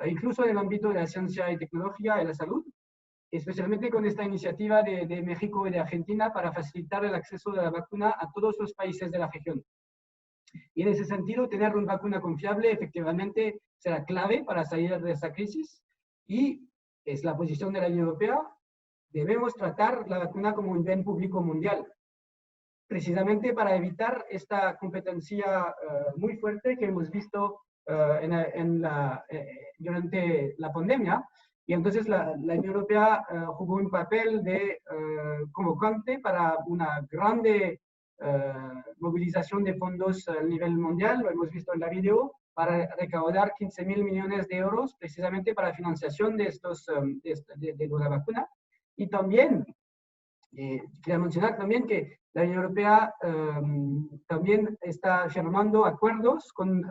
C: incluso en el ámbito de la ciencia y tecnología y la salud, especialmente con esta iniciativa de México y de Argentina para facilitar el acceso de la vacuna a todos los países de la región. Y en ese sentido, tener una vacuna confiable efectivamente será clave para salir de esta crisis, y es la posición de la Unión Europea. Debemos tratar la vacuna como un bien público mundial, precisamente para evitar esta competencia muy fuerte que hemos visto durante la pandemia. Y entonces la Unión Europea jugó un papel de convocante para una grande movilización de fondos a nivel mundial, lo hemos visto en la video, para recaudar 15.000 millones de euros precisamente para la financiación de la vacuna. Y también, quería mencionar también que la Unión Europea también está firmando acuerdos con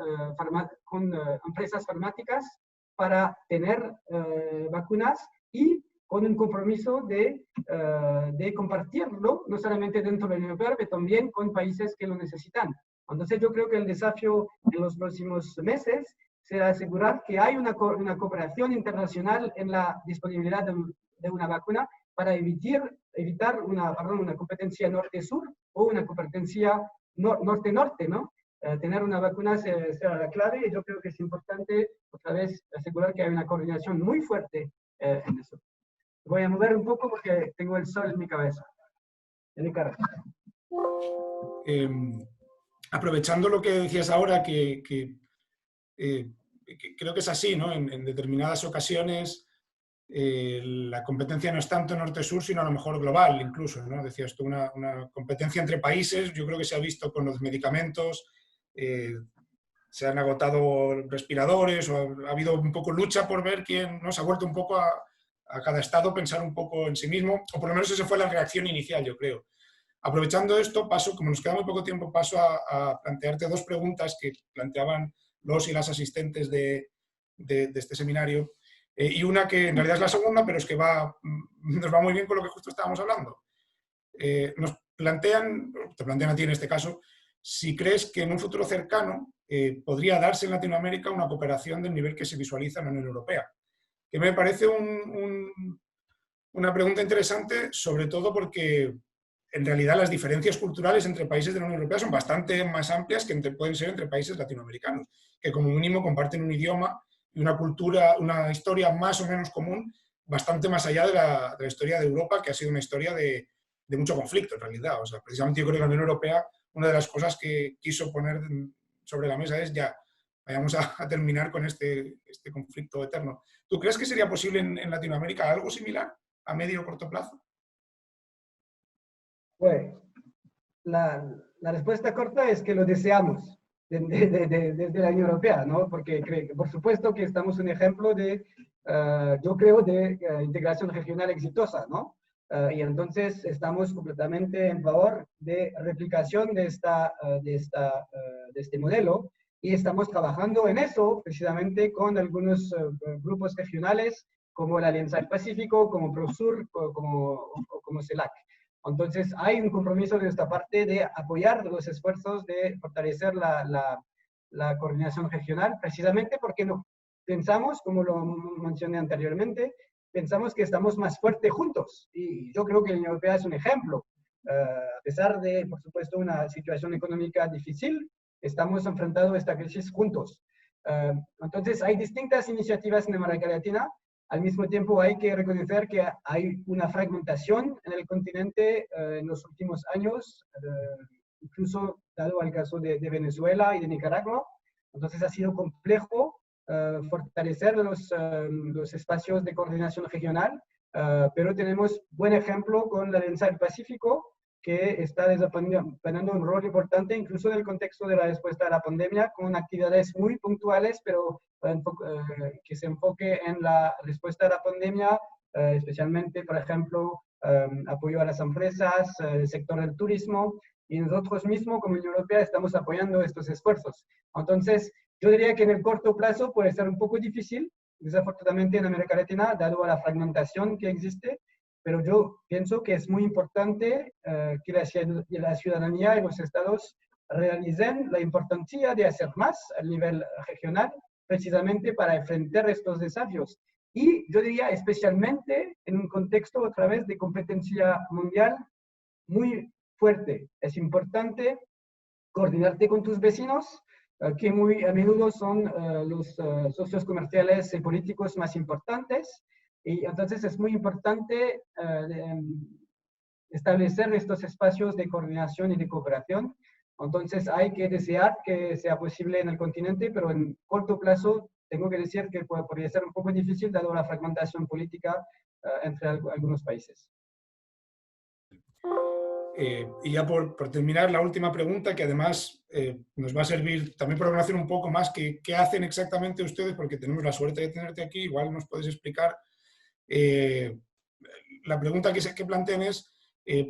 C: empresas farmacéuticas para tener vacunas, y con un compromiso de compartirlo, no solamente dentro de la Unión Europea, pero también con países que lo necesitan. Entonces yo creo que el desafío en los próximos meses será asegurar que hay una cooperación internacional en la disponibilidad de una vacuna, para evitar una competencia norte-sur o una competencia norte-norte, ¿no? Tener una vacuna será la clave, y yo creo que es importante otra vez asegurar que hay una coordinación muy fuerte en eso. Voy a mover un poco porque tengo el sol en mi cabeza, en mi cara.
B: Aprovechando lo que decías ahora, que creo que es así, ¿no? En determinadas ocasiones la competencia no es tanto norte-sur, sino a lo mejor global incluso, ¿no? Decías tú, una competencia entre países. Yo creo que se ha visto con los medicamentos, se han agotado respiradores, o ha habido un poco lucha por ver quién, ¿no? Se ha vuelto un poco a cada estado pensar un poco en sí mismo, o por lo menos esa fue la reacción inicial, yo creo. Aprovechando esto, como nos queda muy poco tiempo, paso a plantearte dos preguntas que planteaban los y las asistentes de este seminario, y una que en realidad es la segunda, pero es que nos va muy bien con lo que justo estábamos hablando. Te plantean a ti en este caso, si crees que en un futuro cercano podría darse en Latinoamérica una cooperación del nivel que se visualiza en la Unión Europea. Que me parece una pregunta interesante, sobre todo porque en realidad las diferencias culturales entre países de la Unión Europea son bastante más amplias que pueden ser entre países latinoamericanos, que como mínimo comparten un idioma y una cultura, una historia más o menos común, bastante más allá de la historia de Europa, que ha sido una historia de mucho conflicto en realidad. O sea, precisamente yo creo que la Unión Europea, una de las cosas que quiso poner sobre la mesa es ya, vayamos a terminar con este conflicto eterno. ¿Tú crees que sería posible en Latinoamérica algo similar a medio o corto plazo?
C: Pues, la respuesta corta es que lo deseamos desde la Unión Europea, ¿no? Porque por supuesto que estamos un ejemplo yo creo, de integración regional exitosa, ¿no? Y entonces estamos completamente en favor de replicación de este modelo, y estamos trabajando en eso precisamente con algunos grupos regionales como la Alianza del Pacífico, como Prosur, como CELAC. Entonces hay un compromiso de esta parte de apoyar los esfuerzos de fortalecer la coordinación regional, precisamente porque pensamos, como lo mencioné anteriormente, pensamos que estamos más fuertes juntos, y yo creo que la Unión Europea es un ejemplo. A pesar de, por supuesto, una situación económica difícil, estamos enfrentando esta crisis juntos. Entonces hay distintas iniciativas en América Latina. Al mismo tiempo hay que reconocer que hay una fragmentación en el continente en los últimos años, incluso dado el caso de Venezuela y de Nicaragua. Entonces ha sido complejo fortalecer los espacios de coordinación regional, pero tenemos buen ejemplo con la Alianza del Pacífico, que está desempeñando un rol importante, incluso en el contexto de la respuesta a la pandemia, con actividades muy puntuales, pero que se enfoque en la respuesta a la pandemia, especialmente, por ejemplo, apoyo a las empresas, el sector del turismo, y nosotros mismos, como Unión Europea, estamos apoyando estos esfuerzos. Entonces, yo diría que en el corto plazo puede ser un poco difícil, desafortunadamente en América Latina, dado a la fragmentación que existe, pero yo pienso que es muy importante que la ciudadanía y los estados realicen la importancia de hacer más a nivel regional, precisamente para enfrentar estos desafíos. Y yo diría especialmente en un contexto otra vez de competencia mundial muy fuerte. Es importante coordinarte con tus vecinos, que muy a menudo son los socios comerciales y políticos más importantes. Y entonces es muy importante establecer estos espacios de coordinación y de cooperación. Entonces hay que desear que sea posible en el continente, pero en corto plazo tengo que decir que podría ser un poco difícil dado la fragmentación política entre algunos países.
B: Y ya por terminar, la última pregunta, que además nos va a servir también para conocer un poco más qué hacen exactamente ustedes, porque tenemos la suerte de tenerte aquí, igual nos puedes explicar. La pregunta que plantean es,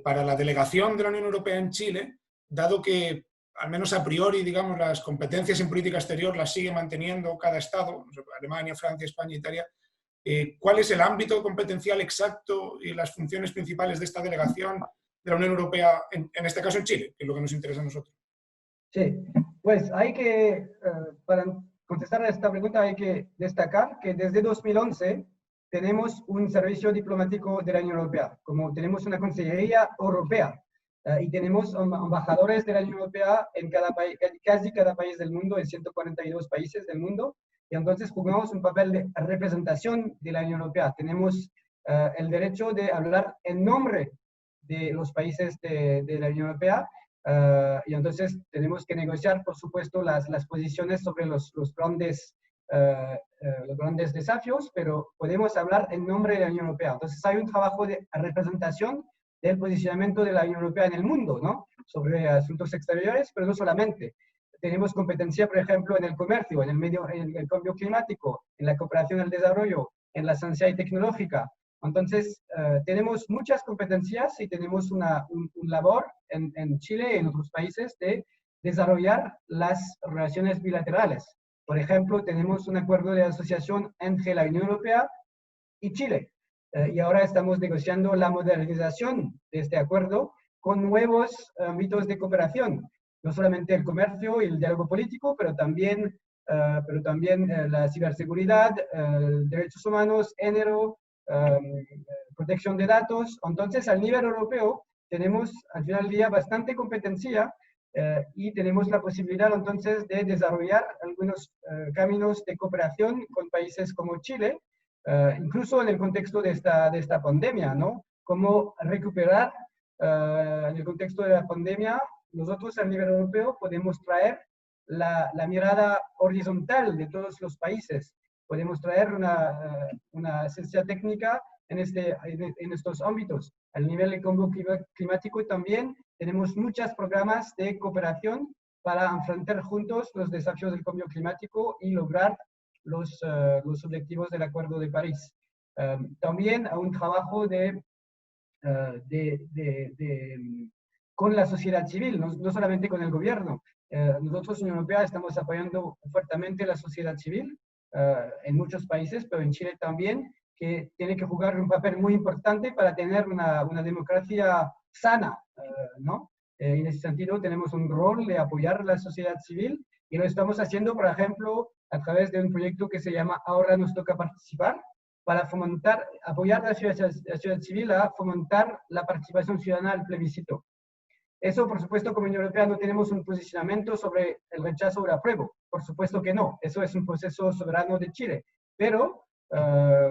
B: para la delegación de la Unión Europea en Chile, dado que, al menos a priori, digamos, las competencias en política exterior las sigue manteniendo cada Estado, Alemania, Francia, España, Italia, ¿cuál es el ámbito competencial exacto y las funciones principales de esta delegación de la Unión Europea, en este caso en Chile, que es lo que nos interesa a nosotros?
C: Sí, pues hay que, para contestar a esta pregunta, hay que destacar que desde 2011 tenemos un servicio diplomático de la Unión Europea, como tenemos una Consellería Europea, y tenemos embajadores de la Unión Europea en cada país, casi cada país del mundo, en 142 países del mundo, y entonces jugamos un papel de representación de la Unión Europea. Tenemos el derecho de hablar en nombre de los países de la Unión Europea, y entonces tenemos que negociar, por supuesto, las posiciones sobre los grandes desafíos, pero podemos hablar en nombre de la Unión Europea. Entonces hay un trabajo de representación del posicionamiento de la Unión Europea en el mundo, ¿no? Sobre asuntos exteriores, pero no solamente. Tenemos competencia, por ejemplo, en el comercio, en el cambio climático, en la cooperación al desarrollo, en la ciencia tecnológica. Entonces, tenemos muchas competencias y tenemos un labor en Chile y en otros países de desarrollar las relaciones bilaterales. Por ejemplo, tenemos un acuerdo de asociación entre la Unión Europea y Chile. Y ahora estamos negociando la modernización de este acuerdo con nuevos ámbitos de cooperación. No solamente el comercio y el diálogo político, pero también la ciberseguridad, derechos humanos, género, protección de datos. Entonces, al nivel europeo, tenemos al final del día bastante competencia y tenemos la posibilidad entonces de desarrollar algunos caminos de cooperación con países como Chile, incluso en el contexto de esta pandemia, ¿no? Cómo recuperar en el contexto de la pandemia, nosotros a nivel europeo podemos traer la mirada horizontal de todos los países. Podemos traer una ciencia técnica en estos ámbitos. Al nivel de cambio climático también tenemos muchos programas de cooperación para enfrentar juntos los desafíos del cambio climático y lograr los objetivos del Acuerdo de París. También a un trabajo con la sociedad civil, no solamente con el gobierno. Nosotros, Unión Europea, estamos apoyando fuertemente la sociedad civil en muchos países, pero en Chile también, que tiene que jugar un papel muy importante para tener una democracia sana, ¿no? En ese sentido, tenemos un rol de apoyar a la sociedad civil y lo estamos haciendo, por ejemplo, a través de un proyecto que se llama Ahora nos toca participar, para apoyar a la sociedad civil a fomentar la participación ciudadana al plebiscito. Eso, por supuesto, como Unión Europea no tenemos un posicionamiento sobre el rechazo o el apruebo. Por supuesto que no. Eso es un proceso soberano de Chile. Pero,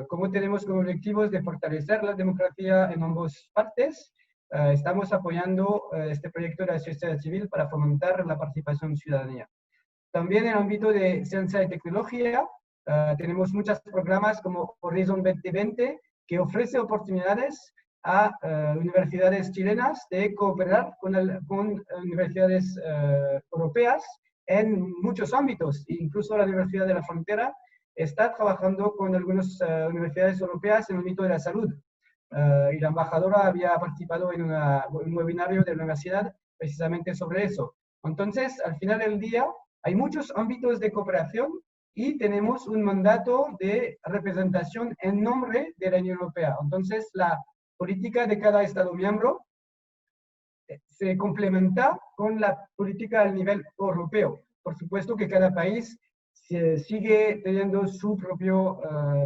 C: como tenemos como objetivos de fortalecer la democracia en ambas partes, estamos apoyando este proyecto de la sociedad civil para fomentar la participación ciudadana. También en el ámbito de ciencia y tecnología, tenemos muchos programas como Horizon 2020, que ofrece oportunidades a universidades chilenas de cooperar con universidades europeas en muchos ámbitos. Incluso la Universidad de la Frontera está trabajando con algunas universidades europeas en el ámbito de la salud. Y la embajadora había participado en un webinario de la universidad precisamente sobre eso. Entonces, al final del día, hay muchos ámbitos de cooperación y tenemos un mandato de representación en nombre de la Unión Europea. Entonces, la política de cada Estado miembro se complementa con la política al nivel europeo. Por supuesto que cada país sigue teniendo su propia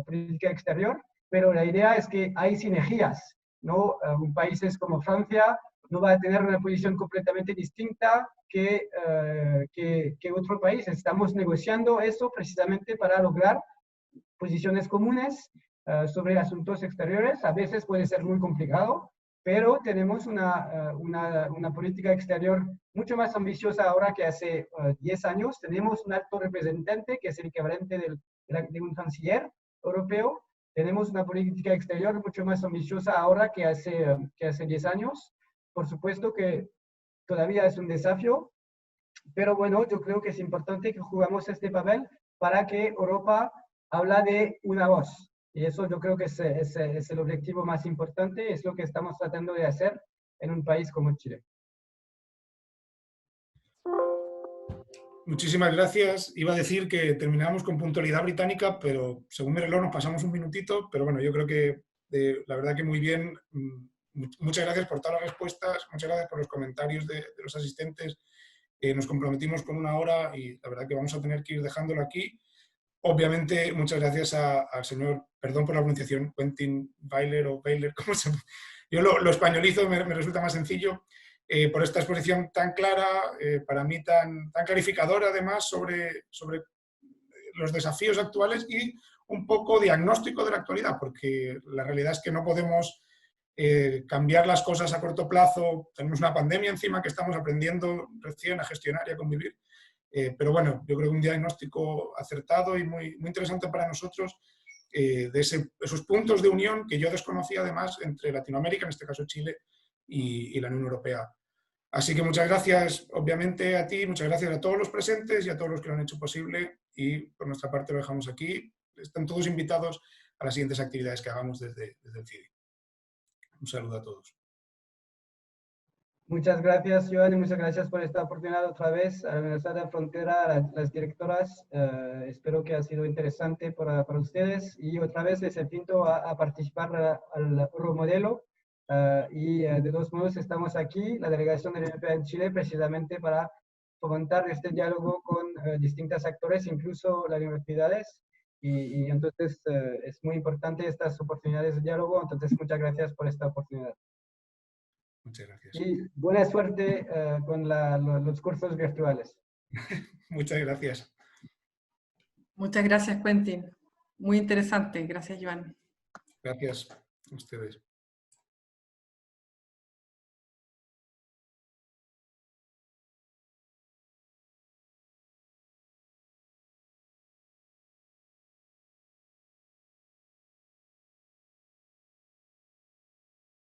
C: política exterior, pero la idea es que hay sinergias, ¿no? Países como Francia no va a tener una posición completamente distinta que otro país. Estamos negociando eso precisamente para lograr posiciones comunes sobre asuntos exteriores. A veces puede ser muy complicado, pero tenemos una política exterior mucho más ambiciosa ahora que hace 10 años. Tenemos un alto representante que es el equivalente de un canciller europeo. Tenemos una política exterior mucho más ambiciosa ahora que hace 10 años. Por supuesto que todavía es un desafío, pero bueno, yo creo que es importante que jugamos este papel para que Europa habla de una voz. Y eso yo creo que es el objetivo más importante, es lo que estamos tratando de hacer en un país como Chile.
B: Muchísimas gracias. Iba a decir que terminábamos con puntualidad británica, pero según mi reloj nos pasamos un minutito, pero bueno, yo creo que la verdad que muy bien. Muchas gracias por todas las respuestas, muchas gracias por los comentarios de los asistentes. Nos comprometimos con una hora y la verdad que vamos a tener que ir dejándolo aquí. Obviamente, muchas gracias al señor, perdón por la pronunciación, Quentin Weiler o Weiler, ¿cómo se llama? Yo lo españolizo, me resulta más sencillo, por esta exposición tan clara, para mí tan clarificadora además sobre los desafíos actuales y un poco diagnóstico de la actualidad, porque la realidad es que no podemos cambiar las cosas a corto plazo. Tenemos una pandemia encima que estamos aprendiendo recién a gestionar y a convivir. Pero bueno, yo creo que un diagnóstico acertado y muy interesante para nosotros de esos puntos de unión que yo desconocía además entre Latinoamérica, en este caso Chile, y la Unión Europea. Así que muchas gracias, obviamente, a ti, muchas gracias a todos los presentes y a todos los que lo han hecho posible, y por nuestra parte lo dejamos aquí. Están todos invitados a las siguientes actividades que hagamos desde el CIDI. Un saludo a todos.
C: Muchas gracias, Joan, y muchas gracias por esta oportunidad otra vez a la Universidad de la Frontera, a las directoras. Espero que ha sido interesante para ustedes y otra vez les invito a participar al Euromodelo. De todos modos estamos aquí, la delegación de la Unión Europea en Chile, precisamente para fomentar este diálogo con distintos actores, incluso las universidades. Y entonces es muy importante estas oportunidades de diálogo, entonces muchas gracias por esta oportunidad.
B: Muchas gracias.
C: Y buena suerte con los cursos virtuales.
B: Muchas gracias.
A: Muchas gracias, Quentin. Muy interesante. Gracias, Joan.
B: Gracias a ustedes.